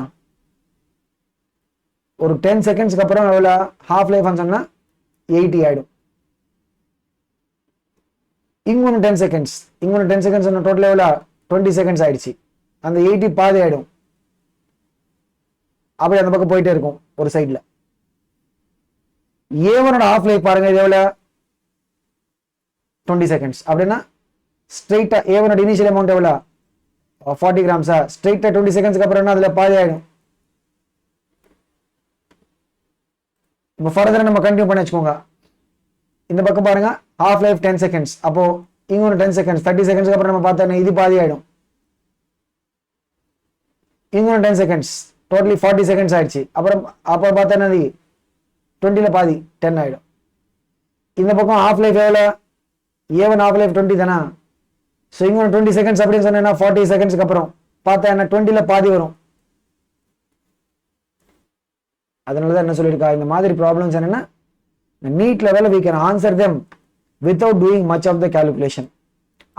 ஒரு 10 செகண்ட்ஸ்க்கு அப்புறம் எவ்வளோ half life சொன்னா 80 ஆயிடும். இங்கொன்று 10 செகண்ட்ஸ், இங்கொன்று 10 செகண்ட்ஸ் சொன்ன டோட்டல் எவ்வளோ 20 செகண்ட்ஸ் ஆயிடுச்சு. அந்த 80 பாதி ஆயிடும். அப்படி அந்த பக்கம் போயிட்டே இருக்கும் ஒரு சைட்ல. A1 half life பாருங்க, இது எவ்வளோ 20 செகண்ட்ஸ். அப்படின்னா ஸ்ட்ரெயிட்டா A1 இனிஷியல் அமௌண்ட் எவ்வளோ 40 கிராம்ஸா, ஸ்ட்ரெயிட்டா 20 செகண்ட்ஸ்க்கு அப்புறம் அதுல பாதி ஆயிடும். இப்போ ஃபர்தரா நம்ம கண்டினியூ பண்ணி வச்சுக்கோங்க. இந்த பக்கம் பாருங்க half life 10 seconds. அப்போ இங்க ஒரு 10 seconds 30 செகண்ட்ஸ்க்கு அப்புறம் நம்ம பார்த்தா இது பாதி ஆயிடும். இங்க ஒரு 10 seconds டோட்டலி 40 செகண்ட்ஸ் ஆயிடுச்சு. அப்புறம் அப்போ பார்த்தா என்னது 20ல பாதி 10 ஆயிடும். இந்த பக்கம் half life எவ்வளோ, A1 half life 20 தானா. ஸோ இங்க ஒரு 20 செகண்ட்ஸ் அப்படின்னு சொன்னா 40 செகண்ட்ஸ்க்கு அப்புறம் பார்த்தா என்ன 20ல பாதி வரும். அதனாலதான் என்ன சொல்லியிருக்கா, இந்த மாதிரி ப்ராப்ளம்ஸ் என்னன்னா நீட் லெவலில் we can answer them without doing much of the calculation.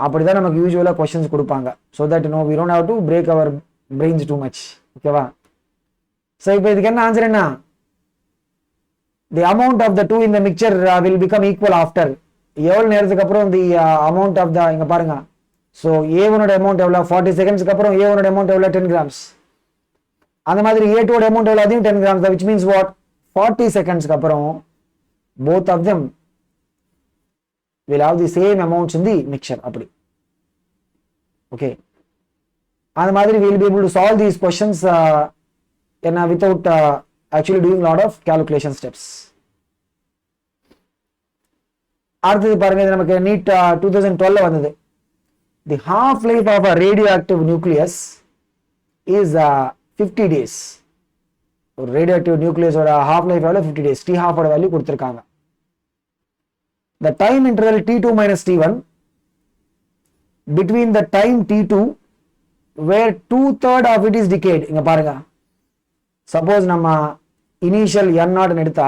அப்படிதான் நமக்கு யூஸ்வலா கொஸ்டின்ஸ் கொடுப்பாங்க. so that we don't have to break our brains too much. ஓகேவா? ஸோ இப்போ இதுக்கு என்ன ஆன்சர் என்ன, the amount of the two in the mixture will become equal after. எவ்வளவு நேரத்துக்கு அப்புறம் the amount of the, இங்க பாருங்க, ஸோ A1 ஓட அமௌண்ட் எவ்வளோ 40 செகண்ட்ஸ்க்கு அப்புறம் A1 ஓட அமௌண்ட் எவ்வளோ 10 கிராம்ஸ். அந்த மாதிரி A2 ஓட அமௌண்ட் எவ்வளோ, அதையும் 10 கிராம்ஸ். which means what, 40 செகண்ட்ஸ்க்கு அப்புறம் both of them will have the same amounts in the mixture. அப்படி ஓகே. அந்த மாதிரி we will be able to solve these questions without actually doing lot of calculation steps. அடுத்தது பாருங்க, இது நமக்கு நீட் 2012 வந்தது. the half life of a radioactive nucleus is 50 days. ஒரு ரேடியோஆக்டிவ் நியூக்ளியஸோட half life எவ்வளோ 50 days. T half ஓட வேல்யூ கொடுத்திருக்காங்க. the time interval T2 minus T1 between the time T2 where 2/3 of it is decayed. இங்க பாருங்க, சப்போஸ் நம்ம இனிஷியல் N0 எடுத்தா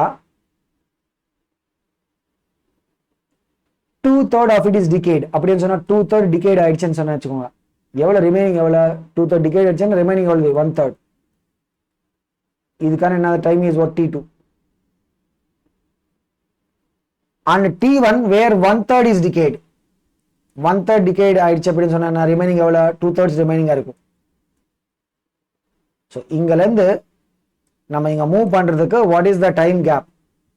2/3 of it is decayed அப்படின்னு சொன்னா 2/3 decayed ஆயிடுச்சுன்னு சொன்னா வச்சுக்கோங்க, எவ்வளவு ரிமைனிங் எவ்வளவு 2/3 decayed ஆயிடுச்சுன்னா ரிமைனிங் எவ்வளவு 1/3. இதுக்கான என்ன time is what T2 and T1 where 1/3 is decayed. 1/3 decayed ஆயிடுச்சு அப்படின்னு சொன்னா ரிமைனிங் எவ்வளவு 2/3 ரிமைனிங்கா இருக்கும். ஸோ இங்கல இருந்து நம்ம இங்க மூவ் பண்றதுக்கு what is the time gap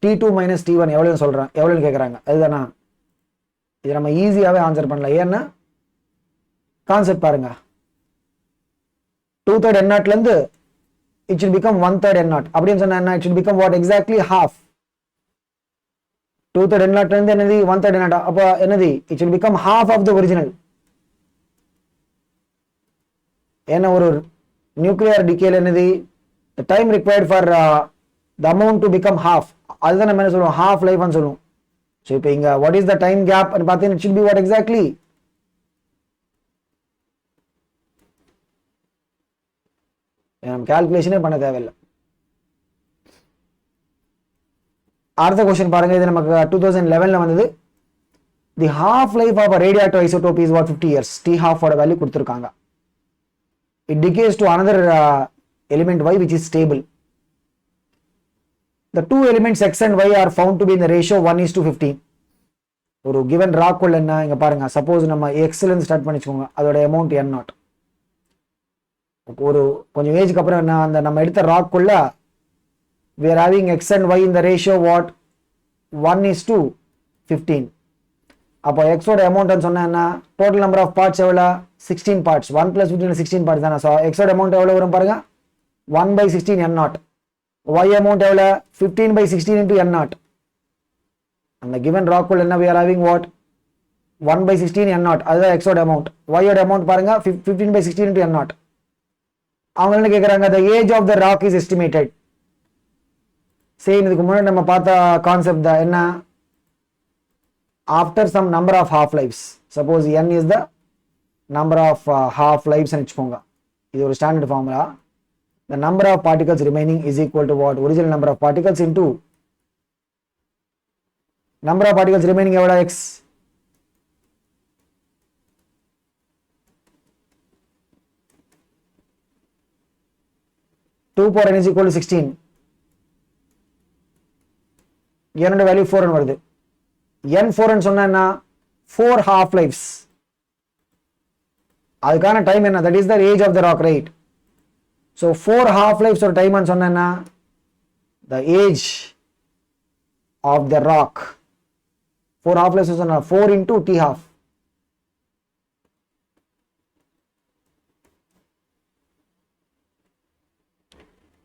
T2 minus T1 எவ்வளவுன்னு சொல்றேன், எவ்வளவுன்னு கேக்குறாங்க. அதுதானா, இது நம்ம ஈஸியாவே ஆன்சர் பண்ணலாம். ஏன்னா கான்செப்ட் பாருங்க, 2/3 N0 ல இருந்து it should become 1/3 N0 அப்படின்னு சொன்னா it should become what exactly half. 2/3 N0 ல இருந்து என்னது 1/3 N0, அப்ப என்னது it should become half of the original. ஏன்னா ஒரு நியூக்ளியர் டிகேல என்னது the time required for the amount to become half, அதுதான் நம்ம என்ன சொல்லுவோம் half life னு சொல்லுவோம். ஸோ இப்போ இங்க what is the time gap னு பார்த்தீங்கன்னா it should be what exactly நம்ம கால்குலேஷனே பண்ண தேவையில்லை. அடுத்த கொஸ்டின் பாருங்க, இது நமக்கு 2011ல வந்தது. தி half life of a radioactive isotope is what 50 years. T half ஓட வேல்யூ கொடுத்திருக்காங்க. It decays to another element Y which is stable. The two elements X and Y are found to be in the ratio 1:15. ஒரு given rock உள்ள என்ன இங்க பாருங்க, சப்போஸ் நம்ம X ல இருந்து ஸ்டார்ட் பண்ணிச்சுக்கோங்க, அதோட அமௌண்ட் N0. ஒரு கொஞ்சம் ஏஜ்க்கு அப்புறம் என்ன, அந்த நம்ம எடுத்த ராக் உள்ள we are having X and Y in the ratio what 1:15. அப்போ X ஓட அமௌண்ட் சொன்னா என்ன, டோட்டல் நம்பர் ஆஃப் பார்ட்ஸ் எவ்வளோ 16 பார்ட்ஸ், 1 + 15 16 பார்ட்ஸ் தானே. ஸோ X ஓட அமௌண்ட் எவ்வளோ வரும் பாருங்க, 1/16 N0. Y அமௌண்ட் எவ்வளோ 15/16 into N0. அந்த given rock உள்ள என்ன we are having what 1/16 N0, அதுதான் X ஓட அமௌண்ட். Y ஓட அமௌண்ட் பாருங்க 15/16 into N0. அவங்க என்ன கேட்குறாங்க, the age of the rock is estimated. Same இதுக்கு முன்னாடி நம்ம பார்த்த கான்செப்ட் தான் என்ன, after some number of half lives. Suppose N is the number of half lives னு வெச்சுக்கோங்க. இது ஒரு standard formula. The number of particles remaining is equal to what, original number of particles into number of particles remaining எவ்வளோ X. Two power n is equal to 16. என்னோட வேல்யூ 4 வருது. n 4 சொன்னா 4 half lives. அதுக்கான டைம் என்ன, that is the age of the rock, right? So 4 half lives ஒரு டைம் சொன்னா the age of the rock. 4 half lives சொன்னா 4 into T half.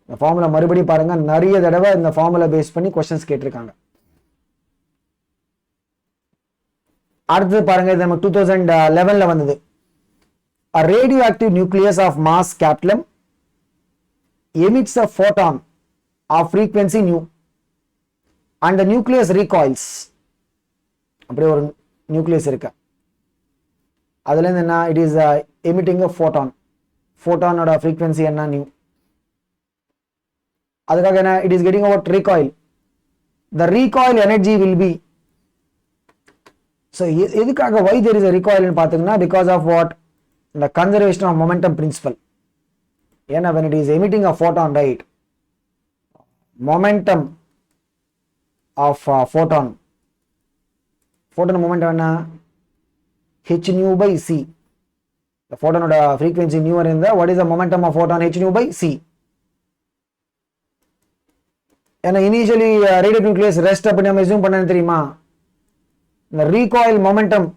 இந்த ஃபார்முலா மறுபடியும் பாருங்க, நிறைய தடவை இந்த ஃபார்முலா பேஸ் பண்ணி क्वेश्चंस கேட்டிருக்காங்க. அடுத்து பாருங்க, இது நம்ம 2011ல வந்தது. A radioactive nucleus of mass capital emits a photon of frequency nu and the nucleus recoils. அப்படியே ஒரு நியூக்ளியஸ் இருக்கு, அதுல இருந்து என்ன, it is emitting a photon. photonோட frequency என்ன, nu. அதுக்காக என்ன, it is getting about recoil. The recoil energy will be, so எதுக்காக why there is a recoil னு பாத்தீங்கன்னா, because of what, the conservation of momentum principle. ஏன்னா when it is emitting a photon, right, momentum of photon momentum என்ன, h nu by c. the photon ஓட frequency nu இருந்தா what is the momentum of photon, h nu by c. ஏன்னா இனிஷியலி ரேடியோ நியூக்ளியஸ் ரெஸ்ட் அப்படி நம்ம அஸ்யூம் பண்ணனு தெரியுமா, இந்த recoil momentum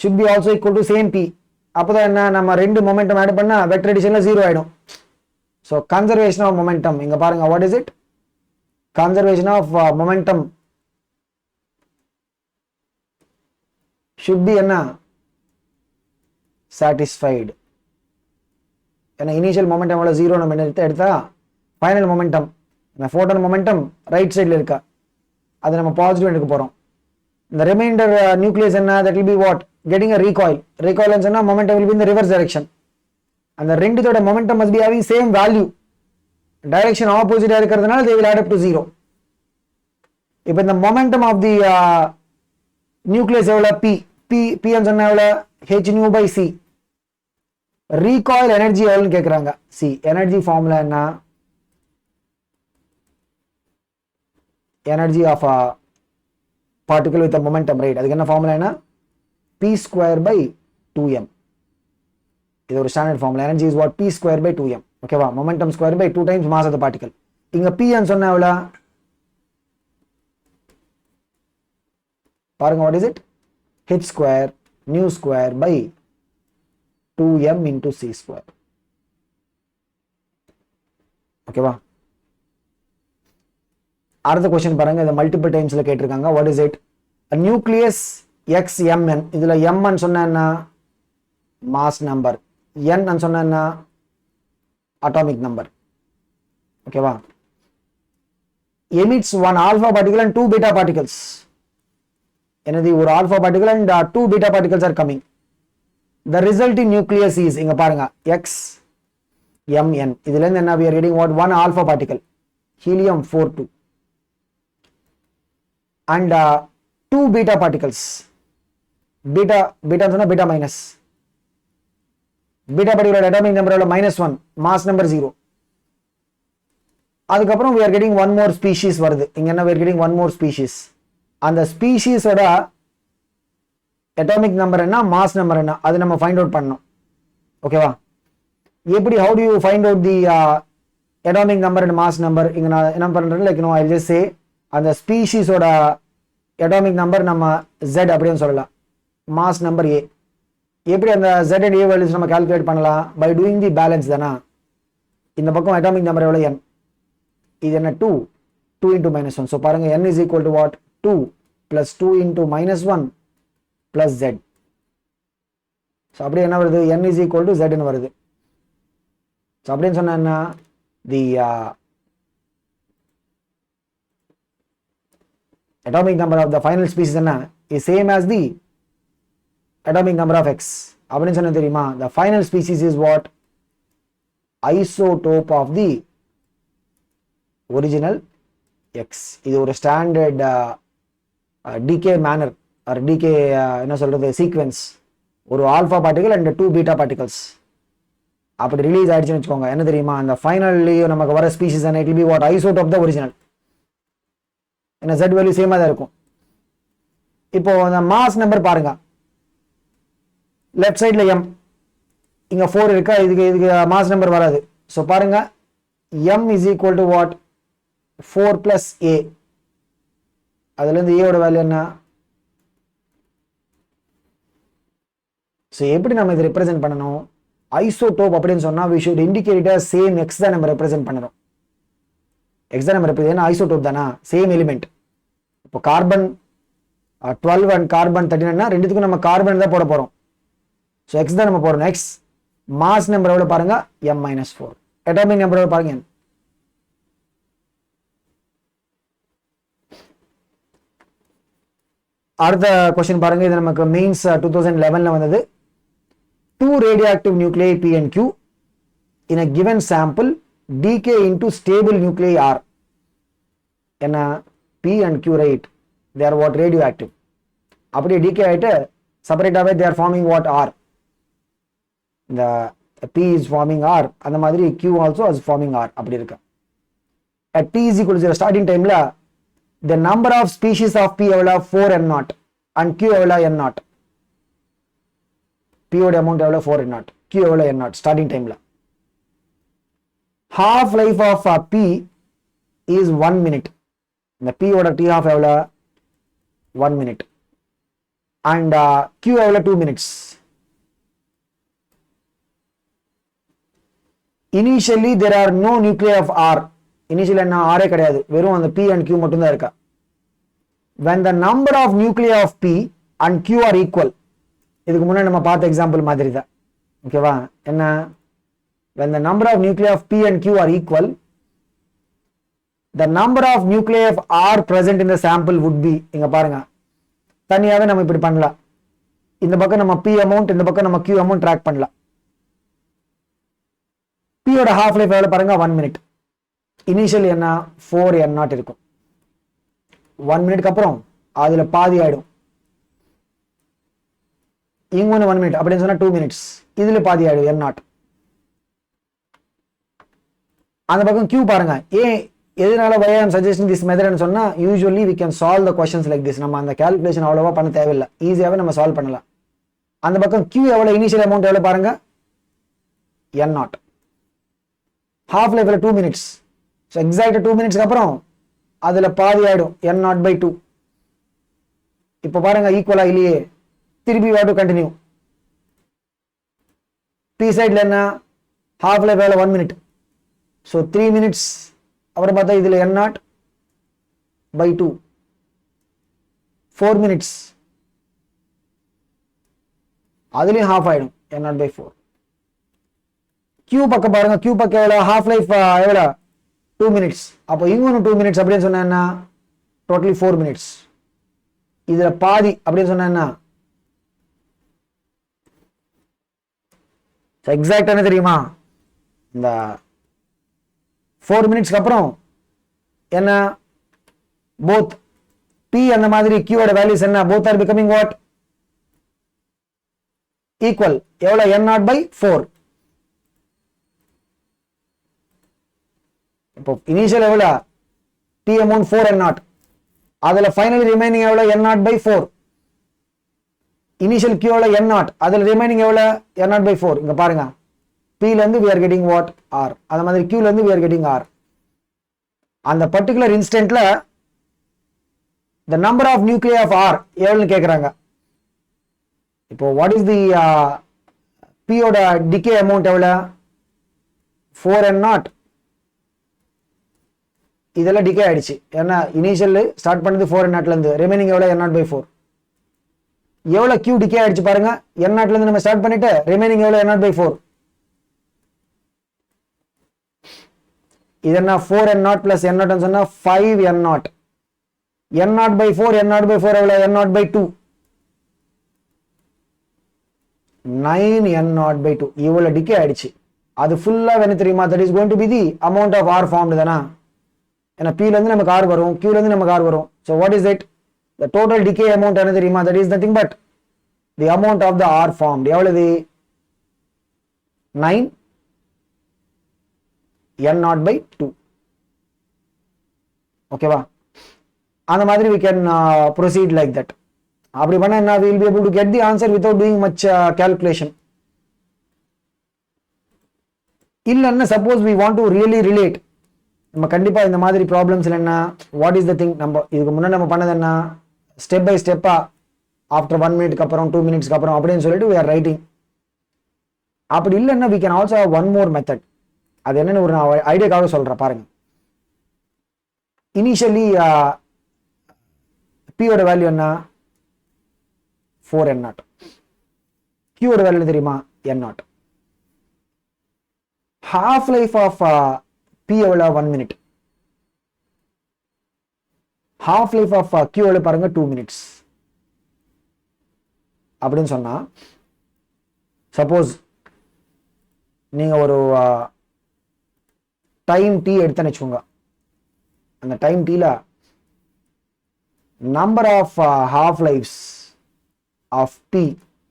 should be also equal to same p. அப்பதான் என்ன, நம்ம ரெண்டு மொமெண்டம் ஆட் பண்ணா வெக்டர் அடிஷன்ல 0 ஆயிடும். ஸோ கன்சர்வேஷன் ஆஃப் மொமெண்டம் இங்க பாருங்க, what is it, conservation of momentum should be என்ன, satisfied. ஏன்னா இனிஷியல் மொமெண்டம் எவ்வளோ 0 நம்ம எடுத்தா ஃபைனல் மொமெண்டம், இந்த ஃபோட்டான் மொமெண்டம் ரைட் சைடில் இருக்கா, அதை நம்ம பாசிட்டிவ் எடுக்க போகிறோம். இந்த ரிமைண்டர் நியூக்ளியஸ் என்ன, that will be what, getting a recoil. recoil சொன்னா momentum will be in the reverse direction. அந்த ரெண்டுத்தோட momentum must be having same value. direction opposite இருக்கிறதுனால they will add up to 0. இப்போ இந்த momentum of the nucleus எவ்வளோ, p சொன்னா எவ்வளோ, h nu by c. recoil energy எவ்வளோன்னு கேட்குறாங்க. c energy formula என்ன, energy of a particle with a momentum, right? அதுக்கு என்ன ஃபார்முலா என்ன, p square by 2m. இது ஒரு standard formula. energy is what, p square by 2m. ஓகேவா, momentum square by 2 times mass of the particle. இங்க p ன்னு சொன்னா எவ்வளோ பாருங்க, what is it, h square nu square by 2m into c square. ஓகேவா, அடுத்த क्वेश्चन பாருங்க, இத மல்டிபிள் டைம்ஸ்ல கேட்டிருக்காங்க. What is it, a nucleus xmn. இதுல m ன்னு சொன்னா என்ன, மாஸ் நம்பர், n ன்னு சொன்னா என்ன, அட்டாமிக் நம்பர். ஓகேவா, emits one alpha particle and two beta particles. என்னது, ஒரு alpha particle and two beta particles are coming. the resulting nucleus is, இங்க பாருங்க, xmn. இதுல இருந்து என்ன, we are getting what, one alpha particle, helium 42. and 2 beta particles. Beta சொன்னா beta minus. Beta particle atomic number -1, mass number 0. அதுக்கப்புறம் we are getting one more species வருது. இங்க என்ன we are getting one more species. அந்த species ஓட atomic number என்ன mass number என்ன அது நம்ம find out பண்ணணும். ஓகேவா? எப்படி how do you find out the atomic number and mass number? இங்க நான் என்ன பண்றேன் like I'll just say அந்த species ஓட atomic number நம்ம Z அப்படினு சொல்லலாம். mass number A. எப்படி அந்த Z and A values நம்ம calculate பண்ணலாம்? by doing the balance தானா. இந்த பக்கம் atomic number எவ்வளவு n? இது என்ன 2 into -1. so பாருங்க n is equal to what? 2 plus 2 into -1 plus Z. so அப்படியே என்ன வருது? n is equal to Z ன்னு வருது. so அப்படின்னு சொன்னா என்ன? the atomic number of the final species என்ன is same as the atomic number of X. அப்படின்னு சொன்னா தெரியுமா? the final species is what? isotope of the original X. இது ஒரு standard decay manner or decay என்ன சொல்றது sequence. ஒரு alpha particle and 2 beta particles அப்படி ரிலீஸ் ஆயிடுச்சுன்னு வச்சுக்கோங்க. என்ன தெரியுமா? அந்த ஃபைனல்லி நமக்கு வர ஸ்பீஷிஸ் என்ன? It will be what? Isotope the original. என்ன Z வேல்யூ சேமா தான் இருக்கும். இப்போ அந்த மாஸ் நம்பர் பாருங்க. லெஃப்ட் சைடுல m, இங்க 4 இருக்கா? இதுக்கு மாஸ் நம்பர் வராது. சோ பாருங்க m is equal to what? 4 plus a. அதுல இருந்து a ஓட வேல்யூ என்ன? சோ எப்படி நம்ம இத ரெப்ரசன்ட் பண்ணனும்? ஐசோடோப் அப்படின்னு சொன்னா we should indicate it as same x தான் நம்ம ரெப்ரசன்ட் பண்றோம். x தான் நம்ம ரெப்ரசன்ட் ஐசோடோப் தானா? Same element. இப்போ கார்பன் 12 and கார்பன் 13 னா ரெண்டுத்துக்கும் நம்ம கார்பன் தான் போட போறோம். சோ x தான் நம்ம போறோம். x மாஸ் நம்பர் எவ்வளவு பாருங்க? m-4. அட்டாமிக் நம்பர் எவ்வளவு பாருங்க? அடுத்த क्वेश्चन பாருங்க. இது நமக்கு மெயின்ஸ் 2011ல வந்தது. 2 radioactive nuclei P and Q in a given sample decay into stable nuclei R. என்ன P and Q, right? They are what? Radioactive. அப்படியே decay ஆயிட்டு செப்பரேட் ஆவே they are forming what? R. The P is forming R. அந்த மாதிரி Q also is forming R. அப்படி இருக்கு. At T is equal to 0 starting timeல the number of species of P எவ்வளவு? 4n0 and Q எவ்வளவு? n0. P ஓட amount எவ்வளவு? 4n0. Q எவ்வளவு? n0 starting timeல. half life of P is 1 minute. இந்த P ஓட T half எவ்வளவு? 1 minute. And Q எவ்வளவு? 2 minutes. Initially there are no nuclei of R. Initially என்ன R கிடையாது. வெறும் அந்த P and Q மட்டும் தான் இருக்கா. When the number of nuclei of P and Q are equal. இதுக்கு முன்னாடி நம்ம பார்த்த எக்ஸாம்பிள் மாதிரி தான். ஓகேவா? என்ன? when the number of nuclei of P and Q are equal, the number of nuclei of R present in the sample would be, இங்க பாருங்க தனியாவே நம்ம இப்படி பண்ணலாம். இந்த பக்கம் நம்ம P amount, இந்த பக்கம் நம்ம Q amount ட்ராக் பண்ணலாம். P ஓட half life எவ்வளவு பாருங்க? 1 minute. இனிஷியல் என்ன? 4n0 இருக்கும். 1 மினிட்க்கு அப்புறம் அதுல பாதி ஆயிடும். இங்க 1 minute அப்படின்னு சொன்னா 2 minutes. இதுல பாதி ஆயிடும் n0. அந்த பக்கம் Q பாருங்க. எதனால why I am suggesting this method ன்னு சொன்னா usually we can solve the questions like this. நம்ம அந்த calculation அவ்வளவா பண்ண தேவையில்லை. ஈஸியாவே நம்ம சால்வ் பண்ணலாம். அந்த பக்கம் Q எவ்வளவு? இனிஷியல் அமௌண்ட் எவ்வளவு பாருங்க? n0. half life 2 minutes. so exact 2 minutes அப்புறம் அதுல பாதி ஆயிடும் n0/2. இப்போ பாருங்க ஈக்குவலா இல்லையே. திருப்பி we have to continue. P சைடுல என்ன? half life 1 minute. so 3 minutes. அப்புறம் பார்த்தா இதுல n0/2. 4 minutes. அதுலயும் half ஆயிடும் n0/4. Q பக்கம் பாருங்க. Q பக்கம் எவ்வளவு? half life எவ்வளவு? 2 minutes. அப்போ இங்க 2 minutes அப்படின்னு சொன்னா என்ன? Totally 4 minutes. இதுல பாதி அப்படின்னு சொன்னா என்ன? எக்ஸாக்ட் என்ன தெரியுமா? இந்த 4 minutes அப்புறம் என்ன? போத் P அந்த மாதிரி Q ஓட வேல்யூஸ் என்ன, both are becoming what, equal. எவ்வளவு, n0 by 4. இப்போ இனிஷியல் எவ்வளவு, P amount 4 n0, அதுல ஃபைனலி ரிமைனிங் எவ்வளவு, n0 by 4. இனிஷியல் Q ஓட n0, அதுல ரிமைனிங் எவ்வளவு, n0 by 4. இங்க பாருங்க, P ல இருந்து we are getting what, R. அந்த மாதிரி Q ல இருந்து we are getting R. அந்த particular இன்ஸ்டன்ட்ல the number of nuclei of R எவ்வளவுன்னு கேக்குறாங்க. இப்போ what is the P ஓட decay amount எவ்வளவு, 4n0. இதெல்லாம் டிகே ஆயிடுச்சு. ஏன்னா இனிஷியல் ஸ்டார்ட் பண்ணது 4n0 ல இருந்து, ரிமைனிங் எவ்வளவு, n0 by 4. எவ்வளவு Q டிகே ஆயிடுச்சு பாருங்க, n0 ல இருந்து நம்ம ஸ்டார்ட் பண்ணிட்டு ரிமைனிங் எவ்வளவு, n0 by 4. இது என்ன, 4n0 plus n0 ன்னு சொன்னா 5n0. n0 by 4, n0 by 4 எவ்வளவு, n0 by 2. 9n0 by 2. இவ்வளவு டிகே ஆயிடுச்சு. அது ஃபுல்லா என்ன தெரியுமா, that is going to be the amount of R formed தானா. ஏன்னா P ல இருந்து நமக்கு R வரும், Q ல இருந்து நமக்கு R வரும். So what is it, the total decay amount என்ன தெரியுமா, that is nothing but the amount of the R formed. எவ்வளவு, 9n0 by 2. ஓகேவா. அந்த மாதிரி we can proceed like that. அப்படி பண்ணா என்ன, we will be able to get the answer without doing much calculation. இல்லன்னா suppose we want to really relate, நம்ம கண்டிப்பா இந்த மாதிரி ப்ராப்ளம்ஸ்ல என்ன, வாட் இஸ் த திங், நம்ம இதுக்கு முன்னாடி நம்ம பண்ணது என்ன, ஸ்டெப் பை ஸ்டெப்பா ஆஃப்டர் 1 மினிட்க்கு அப்புறம் 2 மினிட்ஸ்க்கு அப்புறம் அப்படின்னு சொல்லிட்டு we are writing. அப்படி இல்லைன்னா we can also have one more method. அது என்னன்னு ஒரு ஐடியாக்காக சொல்றேன் பாருங்க. இனிஷியலி P ஓட வேல்யூ என்ன, 4n0. Q ஓட வேல்யூ தெரியுமா, n0. half life of P எவ்வளவு, 1 minute. half life of Q எவ்வளவு பாருங்க, 2 minutes. அப்படின்னு சொன்னா சப்போஸ் நீங்க ஒரு டைம் T எடுத்தேன்னு வச்சுக்கோங்க. அந்த டைம் T ல number of half lives of P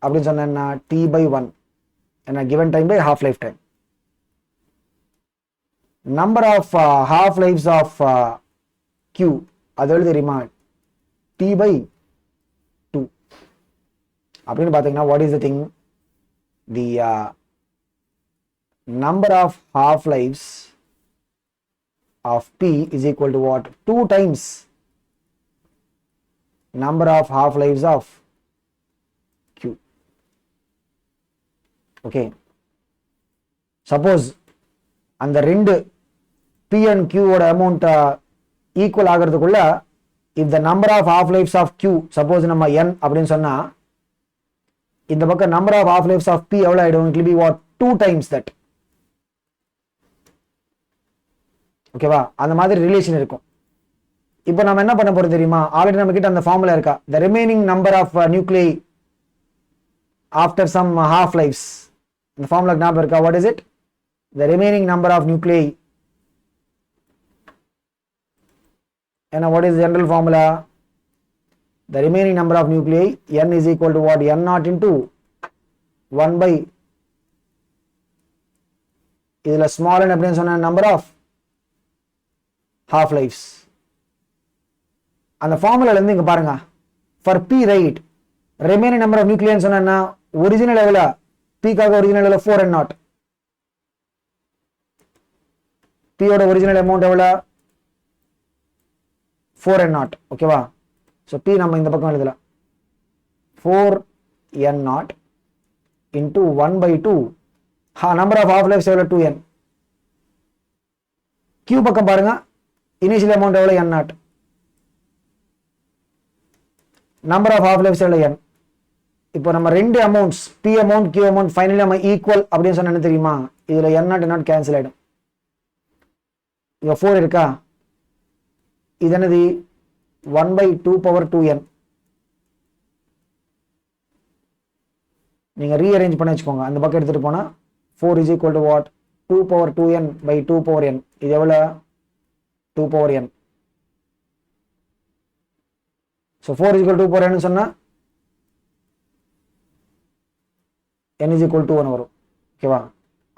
அப்படின்னு சொன்னா T by 1, என்ன given time by half life time. number of half lives of Q அது எவ்வளவு தெரியுமா, T by 2. அப்படின்னு பாத்தீங்கன்னா what is the thing, the number of half lives of P is equal to what, 2 times number of half lives of Q. okay, suppose அந்த ரெண்டு P and Q ஓட அமௌண்ட் ஈக்குவல் ஆகிறதுக்குள்ள if the number of half lives of Q suppose நம்ம n அப்படின்னு சொன்னா, இந்த பக்கம் number of half lives of P எவ்வளவு ஆயிடும், it will be what, 2 times that. ஓகேவா. அந்த மாதிரி ரிலேஷன் இருக்கும். இப்போ நம்ம என்ன பண்ண போறோம் தெரியுமா, ஆல்ரெடி நம்ம கிட்ட அந்த ஃபார்முலா இருக்கா, the remaining number of nuclei after some half lives. இந்த ஃபார்முலா ஞாபகம் இருக்கா, what is it, the remaining number of nuclei. and what is the general formula, the remaining number of nuclei, n is equal to what, n0 into 1 by இதுல small n அப்படின்னு சொன்ன number of half lives. அந்த ஃபார்முலால இருந்து இங்க பாருங்க, for P right, remaining number of nuclei சொன்னா ஒரிஜினல் எவ்வளவு, P காக ஒரிஜினல் எவ்வளவு, 4n0. P ஓட ஒரிஜினல் அமௌண்ட் எவ்வளவு, 4n0. ஓகேவா. சோ P நம்ம இந்த பக்கம் எழுதலாம், 4n0 into 1 by 2. number of half lives எவ்வளவு, 2n. Q பக்கம் பாருங்க, இனிஷியல் அமௌண்ட் எவ்வளவு, n0. number of half lives எவ்வளவு, n. இப்போ நம்ம ரெண்டு amounts P amount Q amount finally நம்ம ஈக்குவல் அப்படின்னு சொன்னா என்ன தெரியுமா, இதுல n0 கேன்சல் ஆயிடும். இங்க 4 இருக்கா, இது என்னது, 1 by 2 power 2n. நீங்க ரீஅரேஞ்ச் பண்ணி வச்சுக்கோங்க, அந்த பக்கம் எடுத்துட்டு போனா 4 is equal to what, 2 power 2n by 2 power n. இது எவ்வளவு, 2 power n. ஸோ 4 = 2 போகிறேன்னு சொன்னால் n = 2 வரும். ஓகேவா?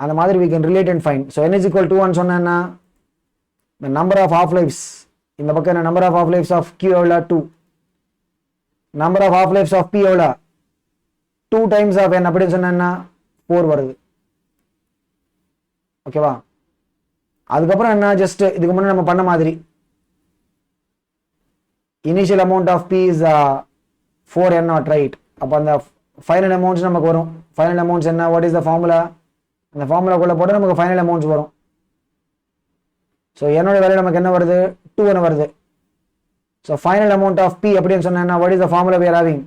அந்த மாதிரி we can relate and find. So n = 2 சொன்னா the number of half lives இந்த பக்கம் என்ன number of half lives of q எவ்வளோ 2, number of half lives of p எவ்வளோ 2 times of n அப்படின்னு சொன்னா 4 வருது. ஓகேவா? அதுக்கப்புறம் என்ன, ஜஸ்ட் இதுக்கு முன்னாடி நம்ம பண்ண மாதிரி initial amount of p is 4n0, right? அப்போ அந்த ஃபைனல் அமௌண்ட்ஸ் நமக்கு வரும். ஃபைனல் அமௌண்ட்ஸ் என்ன, வாட் இஸ் த ஃபார்முலா? அந்த ஃபார்முலாக்குள்ளே போட்டு நமக்கு ஃபைனல் அமௌண்ட்ஸ் வரும். ஸோ என்னோட வேல்யூ நமக்கு என்ன வருது, 2 வருது. So final amount of p அப்படின்னு சொன்னா what is the formula we are having?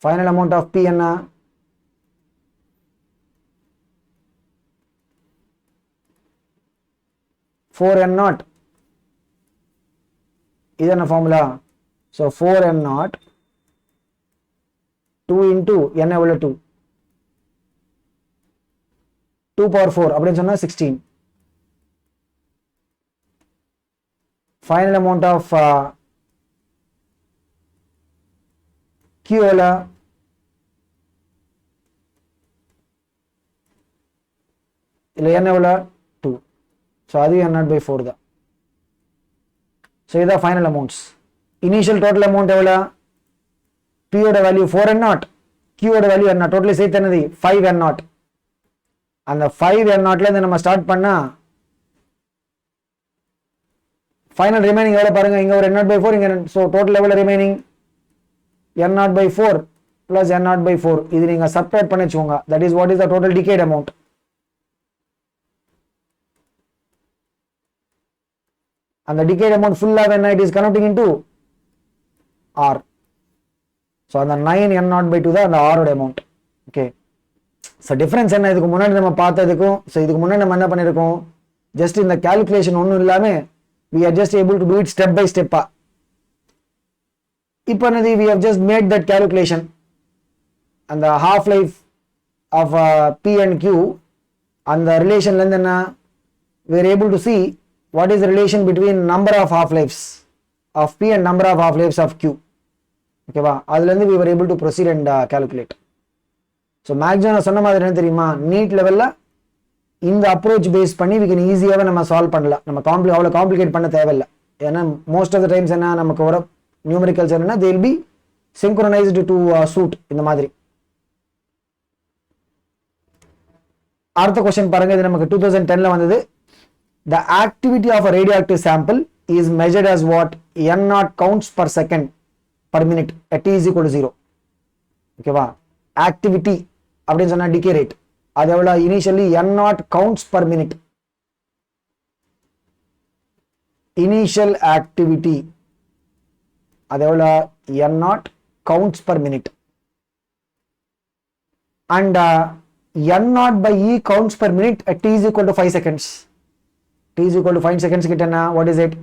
Final amount of p என்ன, (4n0). இது என்ன formula? So 4n0 2 into n எவ்வளோ 2, 2^4 அப்படின்னு சொன்னா 16. ஃபைனல் அமௌண்ட் ஆஃப் q எவ்வளோ, இல்லை n எவ்வளோ 2. ஸோ அது n0/4 தான். ஸோ இதான் final amounts. Initial total amount எவ்வளோ, p ஓட வேல்யூ 4n0, q ஓட வேல்யூ என்ன, டோட்டலி சேர்த்து என்னது 5n0. அந்த 5n0லேருந்து நம்ம ஸ்டார்ட் பண்ணா ஃபைனல் ரிமைனிங் எவ்வளோ பாருங்க, இங்கே ஒரு n0/4 இங்கே. ஸோ டோட்டல் எவ்வளோ ரிமைனிங், n0/4 + n0/4. இது நீங்கள் சப்ட்ராக்ட் பண்ணி வச்சுக்கோங்க. That is what is the total decayed amount. And the decayed amount full of n it is converting into r. So அந்த 9n0/2 தான் அந்த r ஓட அமௌண்ட். ஓகே, ஸோ டிஃபரன்ஸ் என்ன இதுக்கு முன்னாடி நம்ம பார்த்ததுக்கும் ஸோ இதுக்கு முன்னாடி நம்ம என்ன பண்ணியிருக்கோம், ஜஸ்ட் இந்த கேல்குலேஷன் ஒன்றும் இல்லாமல் we are just able to do it step by step. இப்போ என்னது, we have just made that calculation and the half life of p and q and the relationலேருந்து என்ன we are able to see what is the relation between number of half lives of p and number of half lives of q. ஓகேவா? அதுலேருந்து we were able to proceed and calculate. So maximum நான் சொன்ன மாதிரி என்ன தெரியுமா, நீட் லெவலில் இந்த அப்ரோச் பேஸ் பண்ணி we can ஈஸியாகவே நம்ம சால்வ் பண்ணலாம். நம்ம அவ்வளோ காம்ப்ளிகேட் பண்ண தேவையில்லை. ஏன்னா மோஸ்ட் ஆஃப் த டைம்ஸ் என்ன நமக்கு வர நியூமரிக்கல்ஸ் என்னன்னா they will be synchronized to suit இந்த மாதிரி. அடுத்த கொஸ்டின் பாருங்க, இது நமக்கு 2010ல வந்தது. The activity of a radioactive sample is measured as what? n0 counts per second per minute at t is equal to 0. ஓகேவா? ஆக்டிவிட்டி அப்படின்னு சொன்னா டிகே ரேட். அது எவ்வளோ, initially n0 counts per minute. Initial activity அது எவ்வளோ, n0 counts per minute. And n0/e counts per minute at t is equal to 5 seconds. t is equal to 5 seconds கிட்ட என்ன, what is it?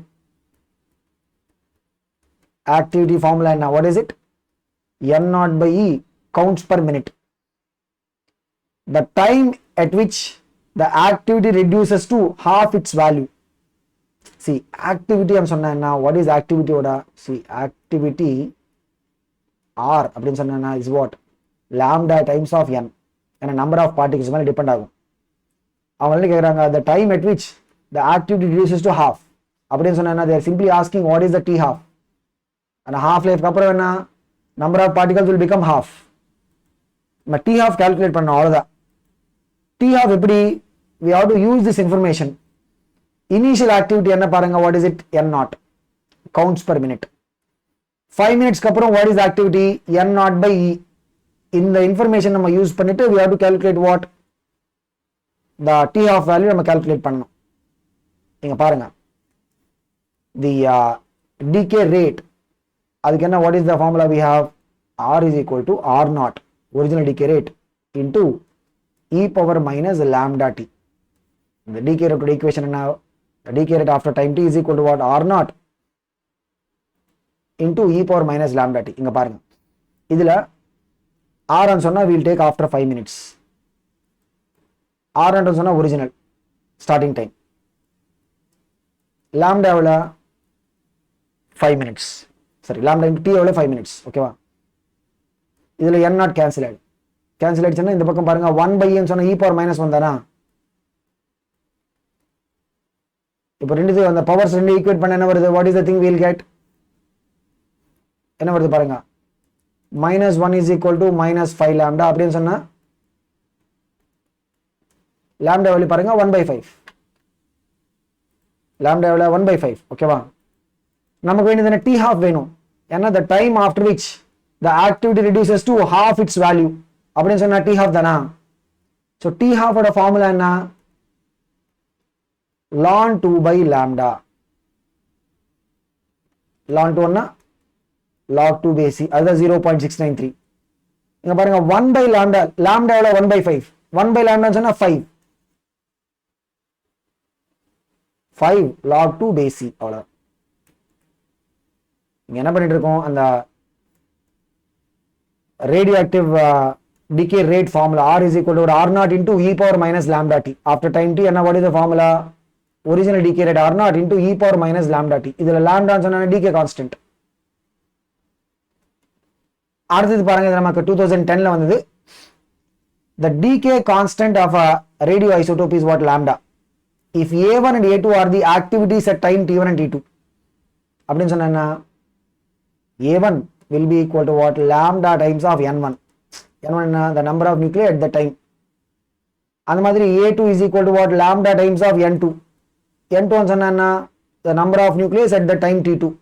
Activity formula என்ன, what is it? n0/e counts per minute. The time at which the activity reduces to half its value. See, activity am சொன்னா என்ன, what is activity ஓட, see activity r அப்படின்னு சொன்னா is what? lambda times of n. ஏன்னா number of particles மேலே டிபெண்ட் ஆகும். அவங்க வந்து கேட்குறாங்க the time at which the activity reduces to half அப்படின்னு சொன்னா they are simply asking what is the t half. and half life அப்புறம் என்ன, number of particles will become half. நம்ம t half calculate பண்ணோம், அவ்வளோதான். t half எப்படி, we have to use this information. initial activity என்ன பாருங்க, what is it, n0 counts per minute. 5 minutes அப்புறம் what is the activity, n0/e. இந்த information நம்ம யூஸ் பண்ணிட்டு we have to calculate what, the t half value நம்ம calculate பண்ணணும். இங்க பாருங்க, the decay rate அதுக்கு என்ன, what is the formula we have, r is equal to r0 original decay rate into e power minus lambda t. the decay rate equation என்ன, the decay rate after time t is equal to what, r0 into e power minus lambda t. இங்க பாருங்க, இதுல r ன்னு சொன்னா we'll take after 5 minutes, r ன்னு சொன்னா original starting time. lambda எவ்வளோ 5 minutes, சரி lambda into t எவ்வளோ 5 minutes, ஓகேவா. இதில் n நாட் கேன்சல் ஆயிடுச்சுன்னா இந்த பக்கம் பாருங்க 1 by n சொன்னால் e power minus 1 தானா. இப்போ ரெண்டு அந்த பவர்ஸ் ரெண்டு ஈக்குவேட் பண்ண என்ன வருது, what is the thing we'll get, என்ன வருது பாருங்க, -1 is equal to -5 lambda அப்படின்னு சொன்னா lambda வேல்யூ பாருங்க 1/5, lambda வேல்யூ 1/5, ஓகேவா. நமக்கு வேண்டியது t half வேணும், ஏன்னா the time after which the activity reduces to half its value அப்படின்னு சொன்னா t half தானா. so t half ஓட ஃபார்முலா என்ன, ln 2 by lambda, ln 2 ன்னா log 2 base, அதுதான் 0.693. இங்க பாருங்க 1 by lambda, lambda எவ்வளோ 1/5, 1 by lambda சொன்னா 5 log 2 base அவ்வளோ. இங்க என்ன பண்ணிட்டு இருக்கோம், அந்த radio active decay rate formula r is equal to r naught into e power minus lambda t after time t. என்ன what is the formula, original decay rate r naught into e power minus lambda t. இதுல lambda சொன்னா decay constant. அடுத்தது பாருங்க, இது நமக்கு 2010ல வந்தது. the decay constant of a radioisotope is what, lambda. if a1 and a2 are the activities at time t1 and t2 அப்படின்னு சொன்னா a1 will be equal to what, lambda times of n1. n1 the number of nuclei at the time. அந்த மாதிரி a2 is equal to what, lambda times of n2. n2 சொன்னா the number of nuclei at the time t2.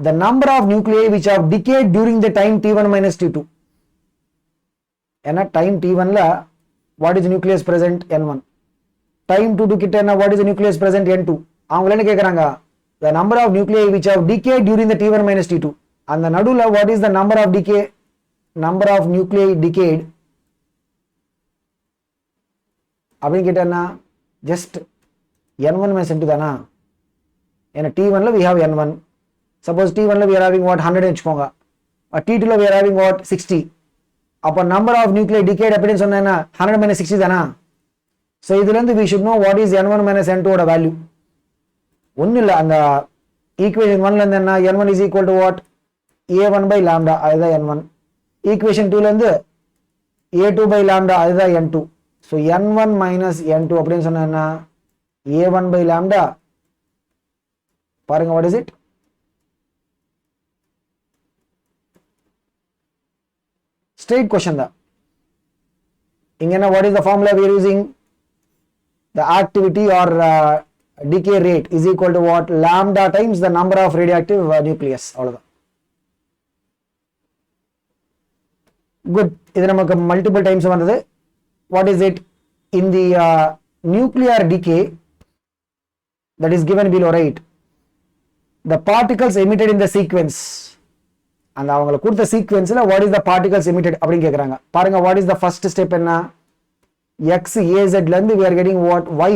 the number of nuclei which have decayed during the time t1 minus t2. ஏன்னா time t1 ல what is nucleus present, n1. time t2 கிட்ட என்ன, what is the nucleus present, n2. அவங்க என்ன கேக்குறாங்க, the number of nuclei which have decayed during the t1 minus t2. அந்த நடுவுல what is the number of decay, number of nuclei decayed அப்படின்னு கேட்டா just n1 minus n2 தானா. ஏன்னா t1 ல we have n1, suppose t1 ல we are having what, 100 வச்சுக்கோங்க, t2 ல we are having what, 60. அப்போ number of nuclei decayed அப்படின்னு சொன்னா 100 minus 60 தானா. so இதுல இருந்து we should know what is n1 minus n2 ஓட வேல்யூ. ஒன்றும் இல்லை, அந்த ஈக்குவேஷன் 1ல இருந்து என்ன, n1 is equal to what, a1 by lambda, அதுதான் n1. ஈக்குவேஷன் 2ல இருந்து a2 by lambda, அதுதான் n2. so n1 minus n2 அப்படின்னு சொன்னா என்ன, a1 by lambda, பாருங்க what is it, straight question தான். இங்க என்ன, what is the formula we are using, the activity or decay rate is equal to what, lambda times the number of radioactive nucleus, அவ்வளவுதான். good, இது நமக்கு multiple times வந்தது. what is it, in the nuclear decay that is given below, right, the particles emitted in the sequence, அந்த அவங்களுக்கு கொடுத்த சீக்வென்ஸ்ல what is the particles emitted அப்படின்னு கேக்குறாங்க. பாருங்க what is the first step, என்ன, x az ல இருந்து we are getting what, y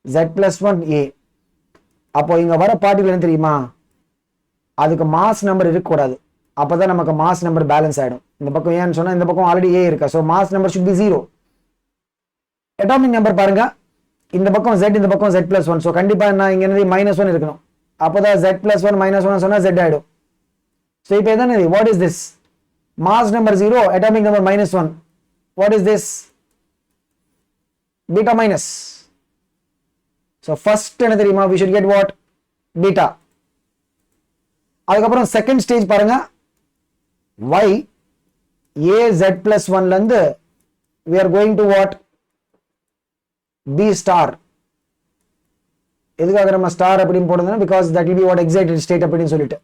z plus 1 a. அப்போ இங்க வர பார்ட்டிகல் என்ன தெரியுமா, அதுக்கு மாஸ் நம்பர் இருக்கக்கூடாது, அப்பதான் நமக்கு மாஸ் நம்பர் பேலன்ஸ் ஆயிடும். இந்த பக்கம் ஏன்னு சொன்னா இந்த பக்கம் ஆல்ரெடி a இருக்கு, so mass number should be 0. Atomic number பாருங்க, இந்த பக்கம் z, இந்த பக்கம் z plus 1, so கண்டிப்பா என்ன, இங்க என்னது -1 இருக்கணும், அப்பதான் z plus 1 -1 சொன்னா z ஆயிடும். so இப்போ என்ன, what is this, mass number 0, atomic number -1, what is this, beta minus. so first என்ன தெரியுமா, we should get what, beta. அதுக்கப்புறம் செகண்ட் ஸ்டேஜ் பாருங்க, y a z plus 1 ல இருந்து we are going to what, b star. எதுக்காக நம்ம ஸ்டார் அப்படின்னு போடுறதுன்னா, because that will be what, excited state அப்படின்னு சொல்லிட்டு,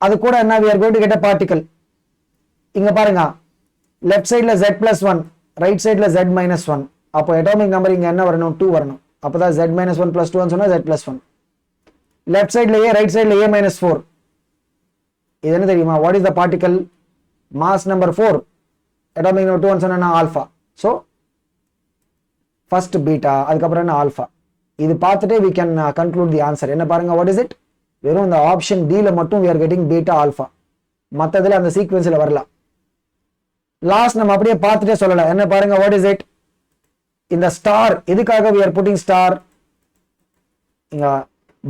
அது கூட என்ன, we are going to get a particle. இங்க பாருங்க லெஃப்ட் சைடுல z plus 1, ரைட் சைடுல z minus 1, அப்போ அட்டாமிக் நம்பர் இங்க என்ன வரணும், 2 வரணும், அப்பதான் z minus 1 plus 2 சொன்னா z plus 1. லெஃப்ட் சைடுல a, ரைட் சைடுல a minus 4. இது என்ன தெரியுமா, what is the particle, mass number 4, atomic number 2 சொன்னா ஆல்பா. so first beta, அதுக்கப்புறம் என்ன ஆல்பா. இது பார்த்துட்டு we can conclude the answer. என்ன பாருங்க, what is it, வெறும் இந்த ஆப்ஷன் D ல மட்டும் we are getting beta alpha, மத்ததுல அந்த சீக்வென்ஸ்ல வரலாம். லாஸ்ட் நம்ம அப்படியே பார்த்துட்டே சொல்லலாம். என்ன பாருங்க, what is it, இந்த ஸ்டார் எதுக்காக we are putting star? இங்க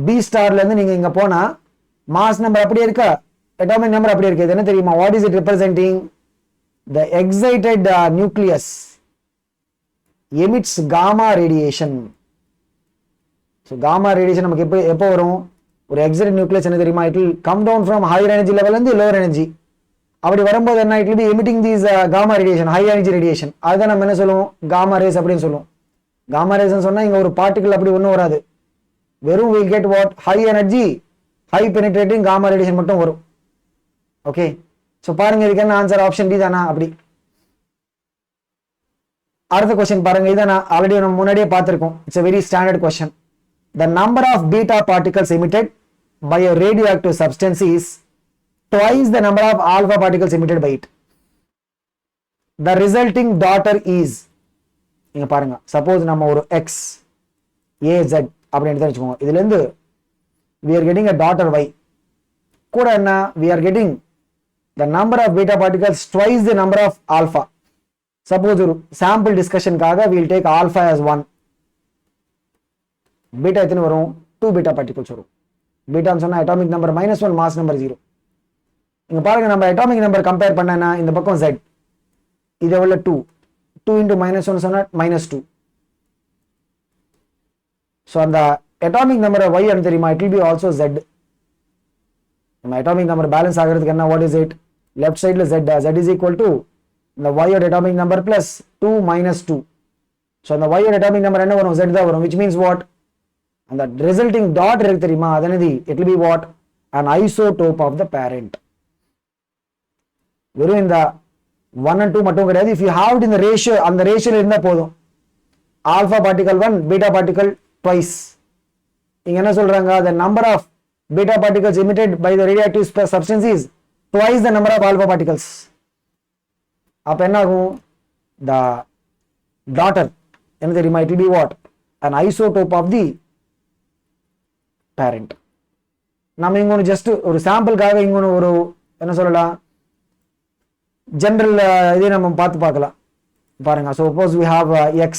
B ஸ்டார்ல இருந்து நீங்க இங்க போனா மாஸ் நம்பர் அப்படியே இருக்கா, அட்டாமிக் நம்பர் அப்படியே இருக்கு. இது என்ன தெரியுமா? What is it representing? the excited nucleus emits gamma radiation. so gamma radiation நமக்கு எப்போ வரும்? ஒரு excited nucleus என்ன தெரியுமா? it will come down from higher energy level இருந்து lower energy. அப்படி வரும்போது என்ன? it will be emitting these gamma radiation, high energy radiation. அதுதான் நம்ம என்ன சொல்லுவோம்? gamma rays அப்படின்னு சொல்லுவோம். gamma rays சொன்னா இங்க ஒரு பார்ட்டிகிள் அப்படி ஒன்றும் வராது. வெறும் we get what? high energy, high penetrating gamma radiation மட்டும் வரும். ஓகே, ஸோ பாருங்க இதுக்கு என்ன ஆன்சர்? ஆப்ஷன் டி தானா? அப்படி. அடுத்த கொஸ்டின் பாருங்க, இதை நான் ஆல்ரெடி நம்ம முன்னாடியே பார்த்திருக்கோம். It's a very standard question. The number of beta particles emitted by a radioactive substance is twice the number of alpha particles emitted by it. The resulting daughter is, இங்க பாருங்க, சப்போஸ் நம்ம ஒரு x a z அப்படி எடுத்து வச்சுக்கோங்க. இதுல இருந்து we are getting a daughter y, கூட என்ன? we are getting the number of beta particles twice the number of alpha. Suppose ஒரு sample discussion காக we will take alpha as 1. beta எத்தனை வரும்? 2 beta particles வரும். beta சொன்னா atomic number -1, mass number 0. இங்க பாருங்க, நம்ம atomic number கம்பேர் பண்ணனா இந்த பக்கம் z, இது எவ்வளவு? 2. 2 into -1 சொன்னா -2. so அந்த atomic number y என்ன தெரியுமா? it will be also z. நம்ம atomic number பேலன்ஸ் ஆகிறதுக்கு என்ன? what is it? left side la z is equal to the y oda atomic number plus 2 minus 2. so the y oda atomic number enna varum? Z da varum, which means what? and the resulting dot irukku theriyuma, adanadi it will be what? an isotope of the parent. verum inda 1 and 2 mattum kediyadhu. if you have it in the ratio, and the ratio la irundha podum, alpha particle 1, beta particle twice. inga enna solranga? the number of beta particles emitted by the radioactive substance is twice the number of alpha particles. அப்ப என்ன ஆகும்? the daughter என்ன தெரியுமா? it will be what? an isotope of the parent. நம்ம இங்க ஜஸ்ட் ஒரு சாம்பிளுக்காக இங்க ஒரு என்ன சொல்லலாம், ஜெனரல் இதே நம்ம பார்த்து பார்க்கலாம். பாருங்க, suppose we have x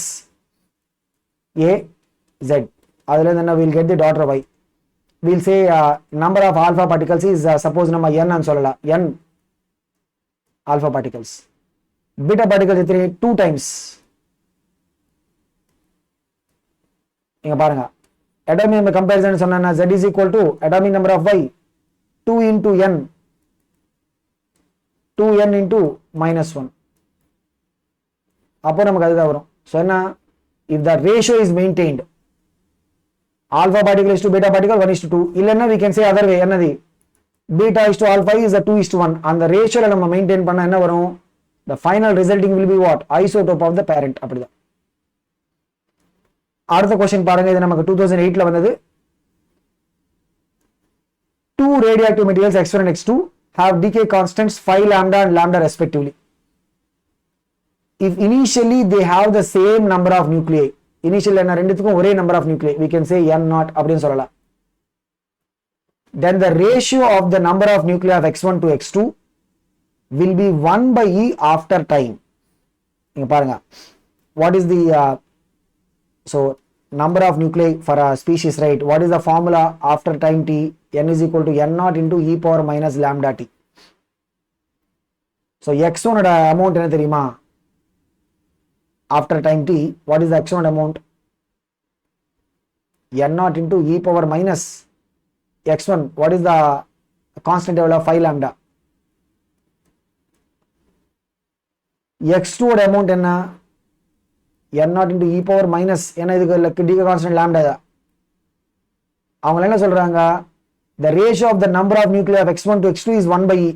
a z, அதுல இருந்து என்ன? we'll get the daughter y. we'll say number of alpha particles is suppose நம்ம n ன்னு சொல்லலாம், n alpha particles. beta particles எத்தனை? 2 times. இங்க பாருங்க, atomic number comparison சொன்னா z is equal to atomic number of y 2 into n, 2n into -1. அப்போ நமக்கு அதுதான் வரும். so என்ன? if the ratio is maintained, alpha particle is to beta particle 1 is to 2, இல்லன்னா we can say other way, என்னது? beta is to alpha is a 2 is to 1. அந்த ரேஷியோல நம்ம மெயின்டைன் பண்ணா என்ன வரும்? the final resulting will be what? isotope of the parent. அப்படிதான். அடுத்த क्वेश्चन பாருங்க, இது நமக்கு 2008 ல வந்தது. two radioactive materials x1 and x2 have decay constants 5 lambda and lambda respectively. if initially they have the same number of nuclei, initially என்ன? ரெண்டுத்துக்கும் ஒரே number of nuclei, we can say n0 அப்படினு சொல்லலாம். then the ratio of the number of nuclei of x1 to x2 will be 1 by e after time. இங்க பாருங்க, what is the so number of nuclei for a species, right? what is the formula after time t? n is equal to n0 into e power minus lambda t. so x1 oda amount என்ன தெரியுமா? after time t, what is the x1 amount? n0 into e power minus x1, what is the constant level of 5 lambda? x2 oda amount enna? n0 into e power minus, ஏன்னா இதுக்கு decay constant lambda தான். அவங்க என்ன சொல்றாங்க? the ratio of the number of nuclei of x1 to x2 is 1 by e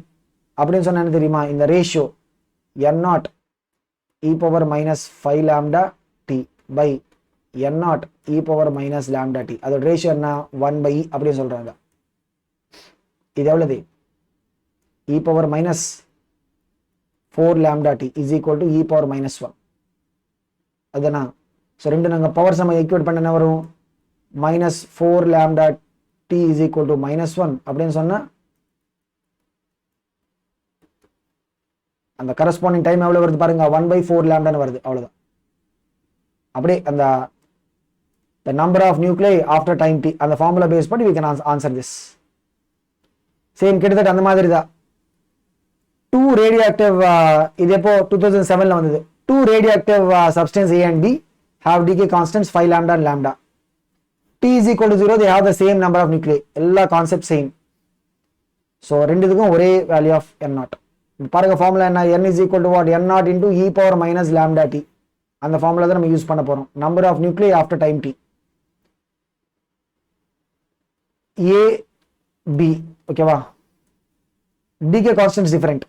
அப்படின்னு சொன்னா என்ன தெரியுமா? இந்த ratio n0 e power minus 5 lambda t by n0 e power minus lambda t, அதோட ரேஷியோ என்ன? 1 by e அப்படின்னு சொல்றாங்க. இது எவ்வளவு? e power minus 4 lambda t is equal to e power minus 1. அதுனா ஸோ ரெண்டு நாங்கள் பவர் சம் ஈக்குவேட் பண்ண என்ன வரும்? -4 lambda t is equal to -1 அப்படின்னு சொன்னா அந்த கரஸ்பாண்டிங் டைம் எவ்வளவு வருது பாருங்க? 1/4 lambda வருது. அவ்வளவுதான். அப்படியே அந்த the number of nuclei after time t அந்த formula base பண்ணி we can answer this. Same கிட்டத்தட்ட அந்த மாதிரி தான். 2 radioactive இது எப்போ 2007ல வந்தது. 2 radioactive substance A and B have decay constants 5 lambda and lambda. T is equal to 0, they have the same number of nuclei. எல்லா கான்செப்ட் சேம். ஸோ ரெண்டுத்துக்கும் ஒரே வேல்யூ ஆஃப் n0. பாருங்க ஃபார்முலா என்ன, n is equal to what, n0 into e power minus lambda t. அந்த ஃபார்முலா தான் நம்ம யூஸ் பண்ண போறோம். Number of nuclei after time t. A B ஓகேவா, decay constant is different.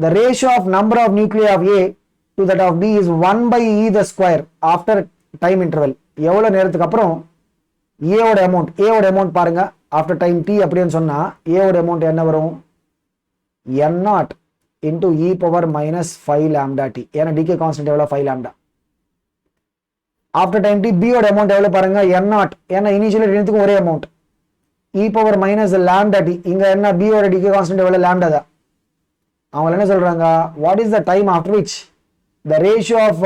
The ratio of number of nuclei of A to that of B is 1 by e the square after time interval. எவ்வளவு நேரத்துக்கு அப்புறம் A ஓட அமௌண்ட், A ஓட அமௌண்ட் பாருங்க ஆஃப்டர் டைம் t அப்படின்னு சொன்னா A ஓட அமௌண்ட் என்ன வரும், n0 into e power minus 5 lambda t. ஏன்னா decay constant எவ்வளவு 5 lambda. After time t B ஓட அமௌண்ட் எவ்வளவு பாருங்க n0, ஏன்னா இனிஷியலி ரெண்டுத்துக்கும் ஒரே amount e power minus lambda t. இங்க என்ன B ஓட decay constant எவ்வளவு lambda தான். அவங்க என்ன சொல்றாங்க, what is the time after which the ratio of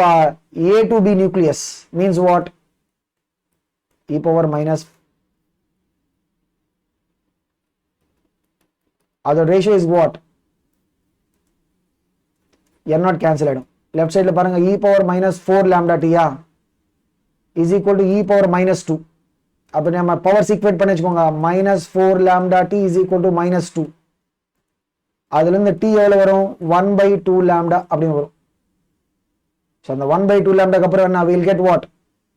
A to B nucleus means what, e power minus, other ratio is what, n0 cancel ஆயிடும். லெஃப்ட் சைடுல பாருங்க e power minus 4 lambda t is equal to e power minus 2. அப்ப நம்ம பவர் சீக்வெட் பண்ணி வச்சுக்கோங்க, minus 4 lambda t is equal to minus 2. அதுல இருந்து t எவ்வளவு வரும், 1 by 2 lambda அப்படின்னு வரும். So அந்த 1 by 2 lambda அப்புறம் என்ன, we'll get what,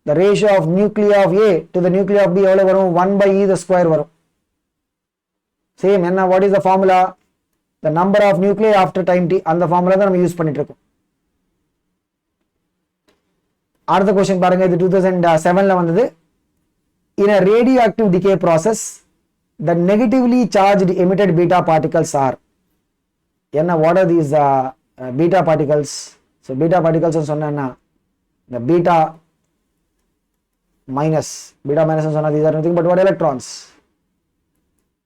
the ratio of nuclei of A to the nuclei of B எவ்வளவு வரும், 1 by e the square வரும். சேம் என்ன, what is the formula, the number of nuclei after time t. அந்த ஃபார்முலா தான் நம்ம யூஸ் பண்ணிட்டு இருக்கோம். அடுத்த क्वेश्चन பாருங்க, இது 2007ல வந்தது. In a radioactive decay process, the negatively charged emitted beta particles are, என்ன, what are these beta particles? So beta particles சொன்னா the beta minus சொன்னா these are nothing but what, electrons.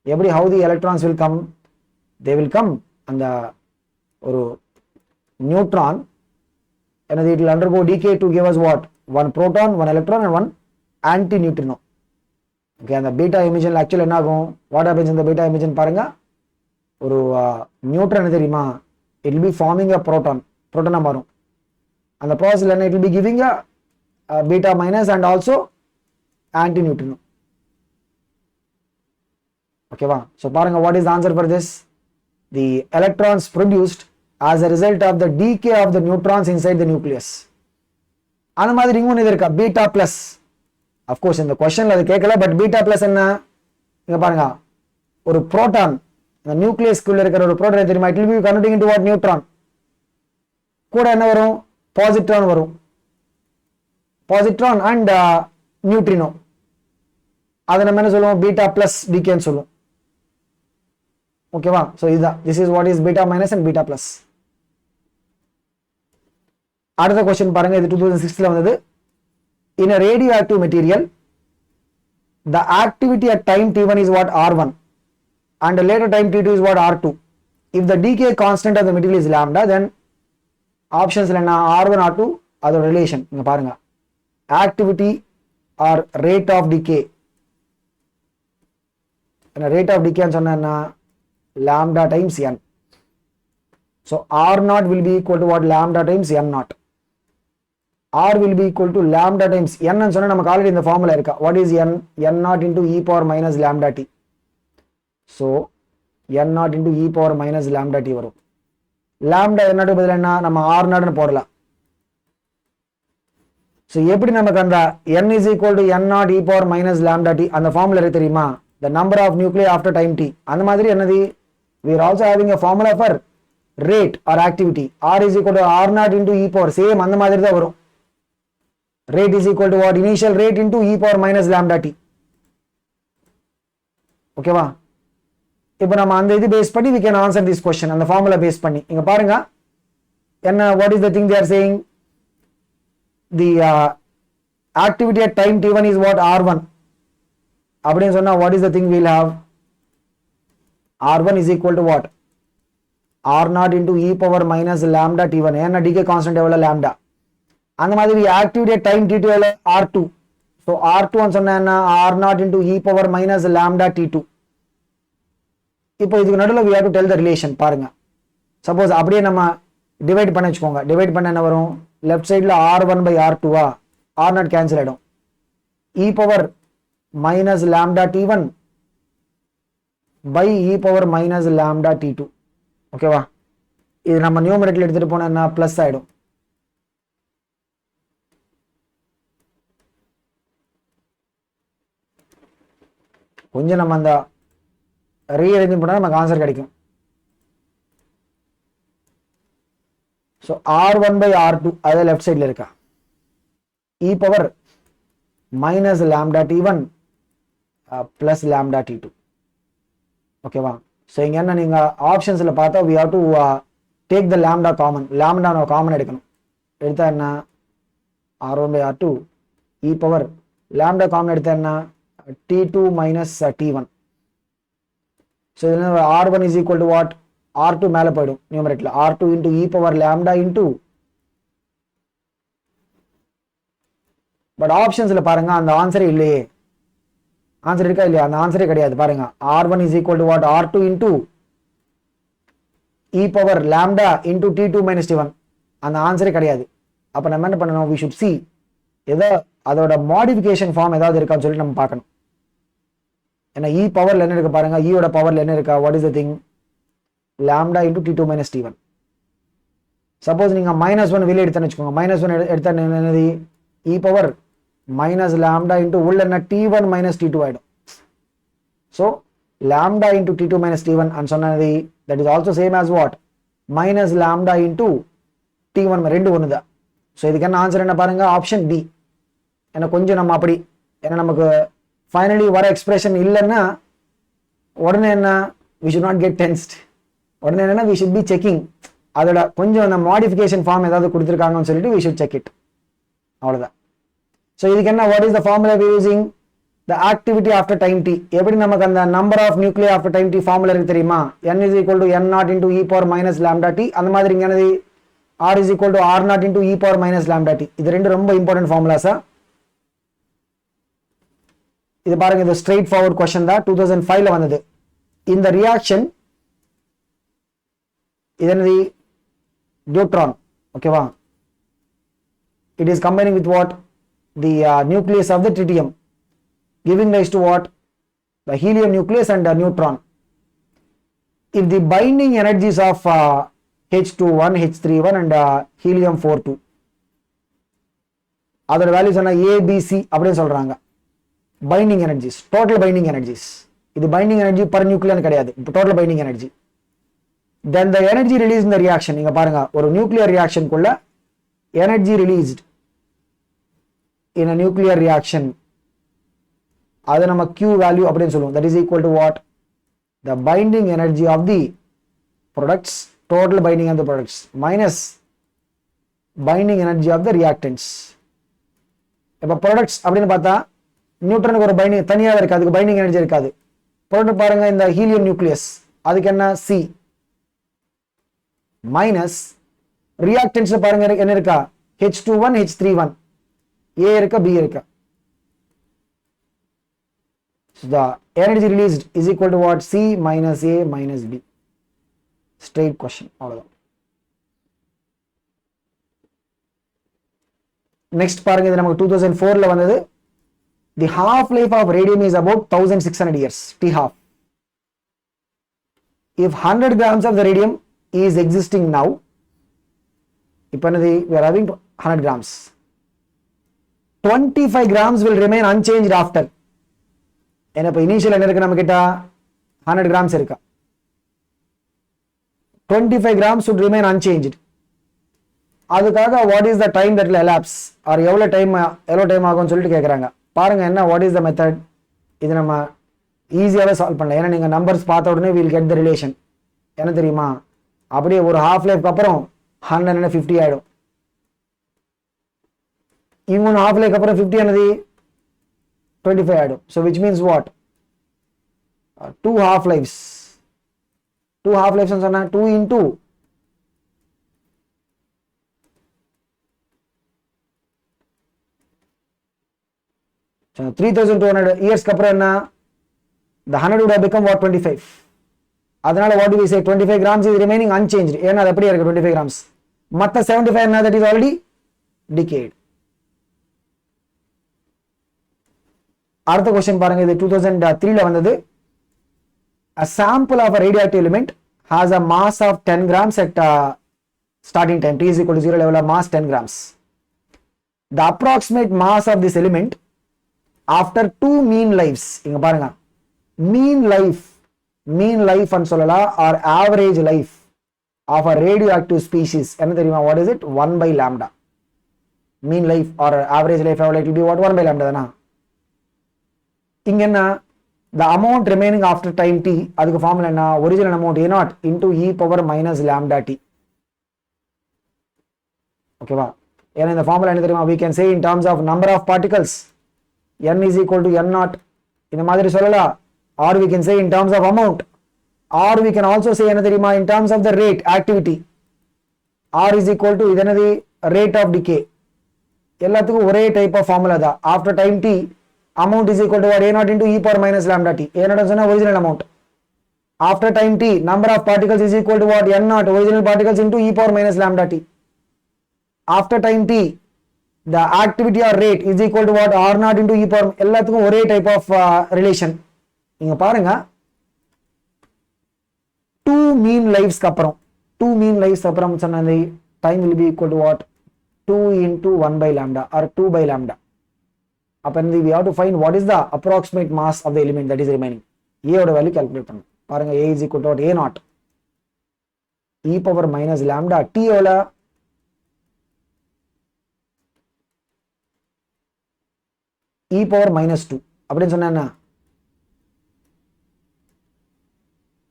எப்படி, how the electrons will come, they will come அந்த ஒரு neutron, and it will undergo decay to give us what, one proton, one electron and one anti-neutrino. Okay, அந்த பீட்டா எமிஷன்ல ஆக்சுவலி என்ன ஆகும், வாட் ஹேப்பன்ஸ் இந்த பீட்டா எமிஷன் பாருங்க, ஒரு நியூட்ரான் தெரியுமா, it will be forming a புரோட்டானா மாறும். அந்த ப்ராசஸ்ல என்ன, it will be giving a beta minus and also anti neutrino. ஓகேவா, ஸோ பாருங்க, what is answer for this, the electrons produced as a result of the decay of the neutrons inside the nucleus. அந்த மாதிரி இன்னொன்று இது இருக்கா, பீட்டா பிளஸ். அஃப்கோர்ஸ் இந்த கொஸ்டின்ல அது கேட்கல, பட் பீட்டா பிளஸ் என்ன, இங்க பாருங்க, ஒரு புரோட்டான், இந்த நியூக்ளியஸ்க்குள்ள இருக்கிற ஒரு புரோட்டான் தெரியுமா, it will be converting into what, neutron. கூட என்ன வரும், பாசிட்ரான் வரும், பாசிட்ரான் அண்ட் நியூட்ரினோ. அதை நம்ம என்ன சொல்லுவோம், பீட்டா பிளஸ் டிகேன்னு சொல்லுவோம். ஓகேவா, ஸோ இதுதான், this is what is beta minus and beta plus. அடுத்த கொஸ்டின் பாருங்க, இது 2006ல வந்தது. In a radioactive material, the activity at time t1 is what, R1, and later time t2 is what, R2. If the decay constant of the material is lambda, then options என்ன, R1 R2 அதோட ரிலேஷன் இங்க பாருங்க, activity or rate of decay. rate of decay சொன்னா என்ன, lambda times n. So R0 will be equal to what, lambda times n0. R will be equal to lambda times n ன்னு சொன்னா நமக்கு ஆல்ரெடி இந்த ஃபார்முலா இருக்கா, what is n, n0 into e power minus lambda t. So n0 into e power minus lambda t வரும். lambda n0 பதிலா என்ன, நம்ம r0 ன்னு போடலாம். So எப்படி நமக்கு அந்த n is equal to n0 e power minus lambda t அந்த ஃபார்முலா இருக்கு தெரியுமா, the number of nuclei after time t. அந்த மாதிரி என்னது, we are also having a formula for rate or activity. R is equal to r0 into e power, same அந்த மாதிரி தான் வரும். Rate is equal to what, initial rate into e power minus lambda t. ஓகேவா, இப்போ நம்ம அந்த இது பேஸ் பண்ணி we can answer this question, அந்த ஃபார்முலா பேஸ் பண்ணி. இங்க பாருங்க என்ன, what is the thing they are saying, the activity at time t1 is what, R1 அப்படின்னு சொன்னா what is the thing we'll have, R1 is equal to what, R0 into e power minus lambda t1. ஏன்னா decay constant எவ்வளவு, lambda. அந்த மாதிரி activity at time t2 r2. so r2 ன்னு சொன்னா r0 into e power minus lambda t2. இப்போ இதுக்கு நடுவுல we have to tell the relation பாருங்க. சப்போஸ் அப்படியே நம்ம டிவைட் பண்ண வச்சுக்கோங்க. டிவைட் பண்ண என்ன வரும்? லெஃப்ட் சைடுல r1 by r2 r0 cancel ஆயிடும். e power minus lambda t1 by e power minus lambda t2. ஓகேவா? இது நம்ம நியூமரேட்டர்ல எடுத்துட்டு போனா பிளஸ் ஆயிடும். கொஞ்சம் நம்ம அந்த ரீஅரேஞ்ச் பண்ணா நமக்கு ஆன்சர் கிடைக்கும். ஸோ r1 by r2 அது லெஃப்ட் சைடில் இருக்கா, e power minus lambda t1 plus lambda t2. ஓகேவா? ஸோ இங்கே என்ன நீங்கள் ஆப்ஷன்ஸில் பார்த்தா we have to take the lambda common. lambda நம்ம காமன் எடுக்கணும். எடுத்தா என்ன r1 by r2 e power lambda common எடுத்தா என்ன t2 minus t1. ஸோ இதில் r1 is equal to what? r2 மேலே போயிடும் நியூமரேட்டர்ல r2 into e power lambda into. But ஆப்ஷன்ஸ்ல பாருங்க அந்த ஆன்சரே இல்லையே. ஆன்சர் இருக்கா இல்லையா? அந்த ஆன்சரே கிடையாது. பாருங்க r1 is equal to what? r2 into e power lambda into t2 minus t1. அந்த ஆன்சரே கிடையாது. அப்ப நம்ம என்ன பண்ணணும்? we should see ஏதோ அதோட மாடிஃபிகேஷன் ஃபார்ம் ஏதாவது இருக்கான்னு சொல்லி நம்ம பார்க்கணும். ஏன்னா e பவர்ல என்ன இருக்கு பாருங்க, e ஓட பவர்ல என்ன இருக்கா? what is the thing? lambda into t2 minus t1. Suppose நீங்க -1 வெளியே எடுத்தேன்னு வச்சுக்கோங்க. -1 எடுத்தா என்னது? e power minus lambda into உள்ள என்ன t1 minus t2 ஆயிடும். so lambda into t2 minus t1 and சொன்னது that is also same as what? minus lambda into t1. ரெண்டு ஒண்ணுதான். ஸோ இதுக்கு என்ன ஆன்சர் என்ன பாருங்க? Option D. ஏன்னா கொஞ்சம் நம்ம அப்படி ஏன்னா நமக்கு ஃபைனலி வர எக்ஸ்பிரஷன் இல்லைன்னா உடனே என்ன we should not get tensed. உடனே என்னன்னா we should be checking அதோட கொஞ்சம் அந்த மாடிஃபிகேஷன் ஃபார்ம் ஏதாவது கொடுத்துருக்காங்கன்னு சொல்லிட்டு we should check it. அவ்வளோதான். ஸோ இதுக்கு என்ன what is the formula we using? the activity after time t. எப்படி நமக்கு அந்த number of nuclei after time t formula இருக்கு தெரியுமா? n is equal to n0 into e power minus lambda t. அந்த மாதிரி இங்க என்னது r is equal to r0 into e power minus lambda t. இது ரெண்டு ரொம்ப இம்பார்ட்டன்ட் ஃபார்முலாஸா. இது பாருங்க, இது ஸ்ட்ரெயிட் ஃபார்வர்ட் கொஸ்டின் தான், 2005ல வந்தது. இந்த ரியாக்ஷன் இது என்னது? deuteron. ஓகேவா? it is combining with what? the nucleus of the tritium, giving rise to what? the helium nucleus and neutron. if the binding energies of H21, H31 and helium 42 அதோட வேல்யூஸ் என்ன? ABC அப்படின்னு சொல்றாங்க. Binding energies, total binding energies. இது பைண்டிங் எனர்ஜி பர் நியூக்ளியர் கிடையாது, total binding energy. then the energy released in the reaction. நீங்க பாருங்க, ஒரு nuclear ரியாக்ஷனுக்குள்ள energy released in a nuclear reaction அது நம்ம Q value அப்படின்னு சொல்லுவோம். that is equal to what? the binding energy of the products, total binding of the products minus binding energy of the reactants. இப்ப ப்ராடக்ட்ஸ் அப்படின்னு பார்த்தா நியூட்ரனுக்கு ஒரு பைண்டிங் தனியாக இருக்கு, அதுக்கு பைண்டிங் எனர்ஜி இருக்காது. ப்ராடக்ட் பாருங்க, இந்த ஹீலியம் நியூக்ளியஸ் அதுக்கு என்ன? C minus. ரியாக்டன்ஸ் பாருங்க என்ன இருக்கா? H21, H31, A இருக்கா, B இருக்கா. so the energy released is equal to what? C minus A minus B. straight question. அவ்வளவுதான். நெக்ஸ்ட் பாருங்க, இது நமக்கு 2004ல வந்தது. the half life of radium is about 1600 years, T half. if 100 grams of the radium is existing now, இப்போ என்னது? we are having 100 grams, 25 grams will remain unchanged after. ஏன்னா இப்போ இனிஷியல் என்ன இருக்கு நம்ம கிட்ட? 100 grams இருக்கா. 25 grams should remain unchanged. அதுக்காக what is the time that will elapse, or எவ்வளவு டைம் ஆகும்னு சொல்லிட்டு கேட்குறாங்க. பாருங்க என்ன what is the method. இது நம்ம ஈஸியாகவே சால்வ் பண்ணலாம். ஏன்னா நீங்கள் நம்பர்ஸ் பார்த்த உடனே we'll get the relation. என்ன தெரியுமா? அப்படியே ஒரு ஹாஃப் லைஃப்க்கு அப்புறம் 150 ஆயிடும். இன்னும் ஹாஃப் லைஃப்க்கு அப்புறம் 50 என்னது? 25 ஆயிடும். so which means what? 2 half lives. 2 half lives சொன்னா 2 into So 3200 years க்கு அப்புறம் என்ன, the 100 would have become what, 25. அதனால what do we say, 25 grams is remaining unchanged. ஏன்னா அது அப்படியே இருக்கு 25 grams. மத்த 75 என்ன, that is already decayed. அடுத்த क्वेश्चन பாருங்க, இது 2003 ல வந்தது. A sample of a radioactive element has a mass of 10 grams at starting time. T is equal to 0 level of mass 10 grams. The approximate mass of this element after 2 mean lives, இங்க பாருங்க, mean life and சொல்லலாம், or average life of a radioactive species என்ன தெரியுமா, what is it, 1 by lambda. mean life or average life how likely to be what, 1 by lambda தானா. இங்க என்ன, the amount remaining after time t, அதுக்கு ஃபார்முலா என்ன, original amount a naught into e power minus lambda t. ஓகேவா, ஏன்னா இந்த ஃபார்முலா என்ன தெரியுமா, we can say in terms of number of particles, n is equal to n naught, இந்த மாதிரி சொல்லலாம், or we can say in terms of amount, or we can also say என்ன தெரியுமா, in terms of the rate, activity, r is equal to இது என்னது, rate of decay. எல்லாத்துக்கும் ஒரே டைப் ஆஃப் ஃபார்முலா தான். after time t, amount is equal to what, a naught into e power minus lambda t. a naught சொன்னா original amount. after time t, number of particles is equal to what, n naught, original particles into e power minus lambda t. after time t, the activity or rate is equal to what, r naught into e power, எல்லாத்துக்கும் ஒரே டைப் ஆஃப் ரிலேஷன். நீங்க பாருங்க, 2 mean lives க்கு அப்புறம், 2 mean lives அப்புறம் சொன்னது, time will be equal to what, 2 into 1 by lambda or 2 by lambda. அப்ப we have to find what is the approximate mass of the element that is remaining. a ஓட வேல்யூ கால்குலேட் பண்ணணும். பாருங்க, a is equal to what, a naught e power minus lambda t எவ்வளோ, e power minus 2 அப்படின்னு சொன்னா என்ன,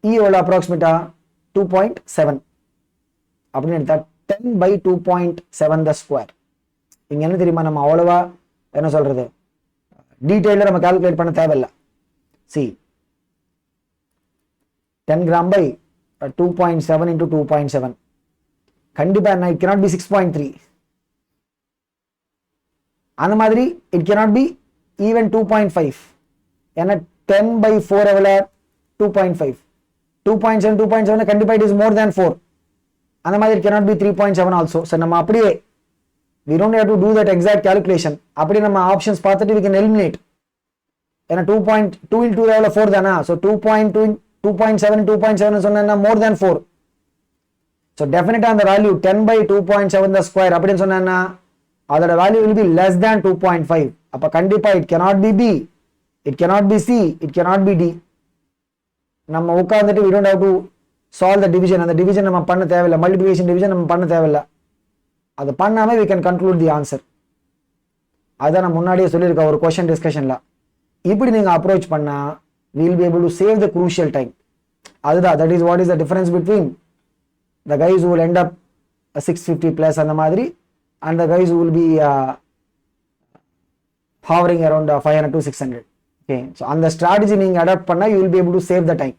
e எவ்வளோ அப்ராக்சிமேட்டா 2.7 அப்படின்னு எடுத்தா 10 by 2.7 the square. இங்க என்ன தெரியுமா, நம்ம அவ்வளவா என்ன சொல்றது, டீடைலா நம்ம கால்குலேட் பண்ண தேவையில்லை. see 10 gram by 2.7 into 2.7 கண்டிப்பா என்ன, it cannot be 6.3. அந்த மாதிரி it cannot be even 2.5. ஏன்னா 10 by 4 எவ்வளோ, 2.5. 2.7 2.7 கண்டிப்பா it is more than 4. அந்த மாதிரி it cannot be 3.7 also. so நம்ம அப்படியே we don't have to do that exact calculation. அப்படி நம்ம ஆப்ஷன்ஸ் பார்த்துட்டு we can eliminate. ஏன்னா 2.2 into 2 எவ்வளோ, 4 தானா. so 2.2 2.7 2.7 சொன்னா more than 4. so definitely அந்த வேல்யூ 10 by 2.7 the square அப்படின்னு சொன்னா அதோட value will be less than 2.5. அப்ப கண்டிப்பா it cannot be b, it cannot be c, it cannot be d. நம்ம உட்கார்ந்துட்டு we don't have to solve the division. அந்த டிவிஷன் நம்ம பண்ண தேவையில்லை, மல்டிப்ளிகேஷன் டிவிஷன் நம்ம பண்ண தேவையில்லை. அது பண்ணாம we can conclude the answer. அதான் நான் முன்னாடியே சொல்லியிருக்கேன் ஒரு क्वेश्चन டிஸ்கஷன்ல. இப்படி நீங்க அப்ரோச் பண்ணா we will be able to save the crucial time. அதுதான், that is what is the difference between the guys who will end up 650 plus அந்த மாதிரி and the guys who will be hovering around 500 to 600. okay, so அந்த strategy நீங்க அடாப்ட் பண்ணா you will be able to save the time.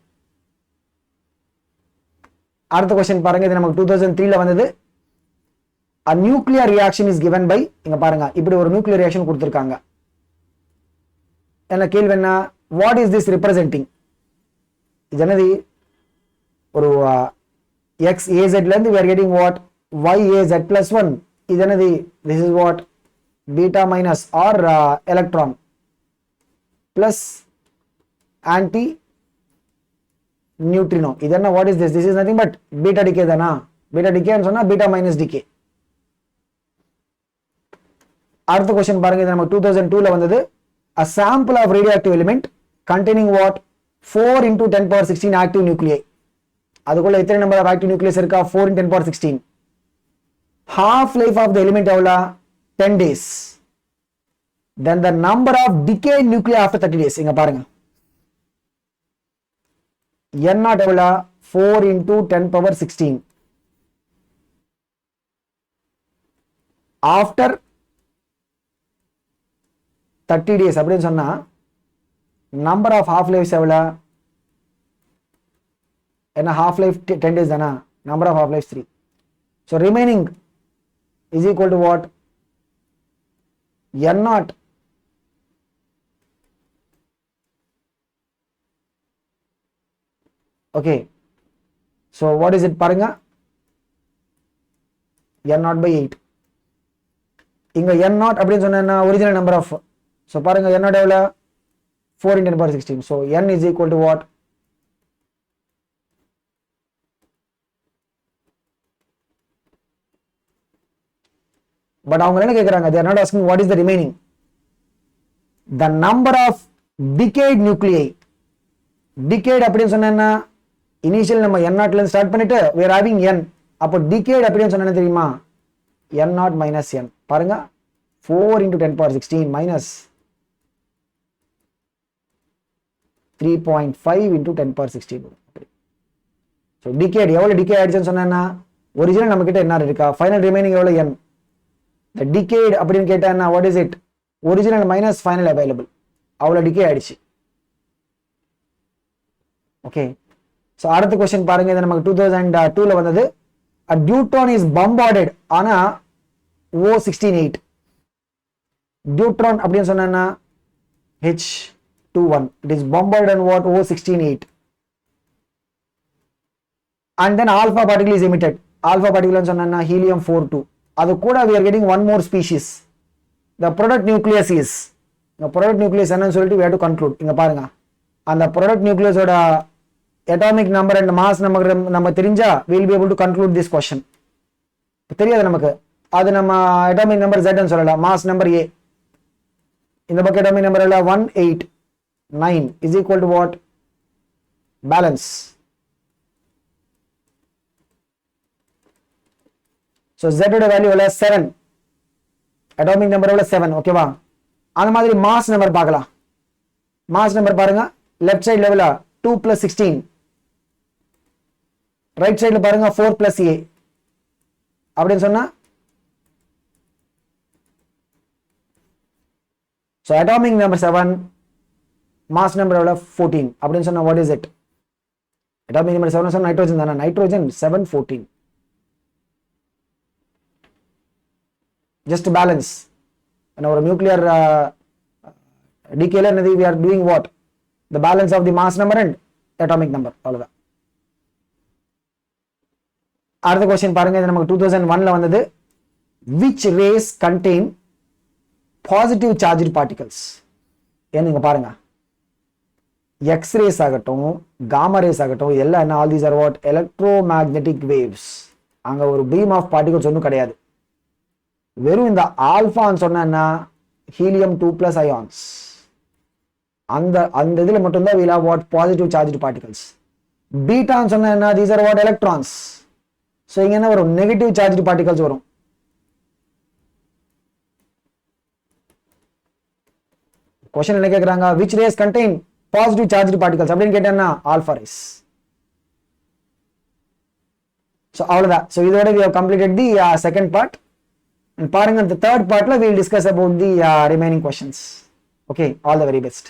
அடுத்த क्वेश्चन பாருங்க, இது நமக்கு 2003 ல வந்தது. a nuclear reaction is given by, இங்க பாருங்க, இப்படி ஒரு நியூக்ளியர் ரியாக்ஷன் கொடுத்திருக்காங்க. என்ன கேள்வி என்ன, what is this representing? இது என்னது, ஒரு x az ல இருந்து we are getting what, y az plus 1. இது என்னது, this is what, beta minus or electron plus anti neutrino. இது என்ன, what is this, this is nothing but beta decay தானா. beta decay ன்னு சொன்னா beta minus decay. அடுத்த क्वेश्चन பாருங்க, இது நமக்கு 2002 ல வந்தது. a sample of radioactive element containing what, 4 into 10 power 16 active nuclei. அதுக்குள்ள எத்தனை நம்பர் ஆஃப் ஆக்டிவ் நியூக்ளியஸ் இருக்கா, 4 into 10 power 16. half life of the element எவ்வளோ, 10 days. then the number of decayed nuclei after 30 days. இங்க பாருங்க, n naught எவ்வளோ, 4 into 10 power 16. after 30 days அப்படின்னு சொன்னா நம்பர் ஆஃப் ஹாஃப் லைஃப்ஸ் எவ்வளோ, என்ன half life 10 days தானா, number of half lives 3. so remaining is equal to what, n naught Okay, so what is it பாருங்க, n naught by 8. இங்க n naught அப்படின்னு சொன்னா ஒரிஜினல் நம்பர் ஆஃப், ஸோ பாருங்க n naught எவ்வளோ 4 × 10^16. So n is equal to what? But அவங்க என்ன கேட்குறாங்க, they are not asking what is the remaining. The number of decayed nuclei. Decayed அப்படின்னு சொன்னா இனிஷியல் நம்ம n naught ல இருந்து ஸ்டார்ட் பண்ணிட்டு we are having n. அப்போ decayed அப்படின்னு சொன்னா என்ன தெரியுமா, n naught minus n. பாருங்க 4 × 10^16 minus 3.5 × 10^16. ஸோ decayed எவ்வளோ decay ஆயிடுச்சுன்னு சொன்னா ஒரிஜினல் நம்ம கிட்ட என்ன இருக்கா, ஃபைனல் ரிமைனிங் எவ்வளோ n. The decayed அப்படின்னு கேட்டா what is it, original minus final available, அவ்வளோ டிகே ஆயிடுச்சு. ஓகே, ஸோ அடுத்த கொஸ்டின் பாருங்க, இது நமக்கு 2002ல வந்தது. A deuteron is bombarded ஆனா O168. deuteron அப்படின்னு சொன்னா H21. It is bombarded on what, O168. And then alpha particle is emitted. Alpha particle சொன்னா helium-42. அது கூட we are getting one more species. The product nucleus is, the product nucleus என்னன்னு சொல்லிட்டு we have to conclude. இங்க பாருங்க, அந்த product nucleus ஓட atomic number and mass நம்ம தெரிஞ்சா we will be able to conclude this question. தெரியாது நமக்கு, அது நம்ம atomic number Z ன்னு சொல்லலாம், mass number A. இந்த பக்கம் atomic number 189 is equal to what, balance. So Z ஓட வேல்யூ எவ்வளவு 7, அட்டாமிக் நம்பர் எவ்வளவு 7. ஓகேவா, அந்த மாதிரி மாஸ் நம்பர் பார்க்கலாம். மாஸ் நம்பர் பாருங்க, லெஃப்ட் சைடு லெவலா 2 + 16, ரைட் சைடுல பாருங்க 4 + A அப்படின்னு சொன்னா, so atomic number 7, mass number எவ்வளவு 14 அப்படின்னு சொன்னா what is it, atomic number 7 சொன்னா நைட்ரோஜன் தானே, nitrogen 714. Just to balance. In our nuclear decay we are doing what, the balance of the mass number and atomic number. அவ்வளவுதான். அடுத்த கொஸ்டின் பாருங்க, இது நமக்கு 2001ல வந்தது. Which rays contain positive charged particles? ஏன்னு பாருங்க, X rays ஆகட்டும், gamma rays ஆகட்டும், எல்லாம் என்ன, all these are what, electromagnetic waves. அங்க ஒரு beam of particles ஒன்றும் கிடையாது. வெறும் இந்த ஆல்பான்னு சொன்னா ஹீலியம் 2+ ions. அந்த இதுல மட்டும் தான் we'll have what, positive charged particles. பீட்டான்னு சொன்னா these are what, electrons. so இங்க என்ன வரும், negative charged particles வரும். क्वेश्चन என்ன கேக்குறாங்க, which rays contain positive charged particles அப்படின்னு கேட்டேன்னா alpha rays. so அவ்வளவுதான். so இதோட we have completed the second part. And பாருங்க, the third part we will discuss about the remaining questions. Okay, all the very best.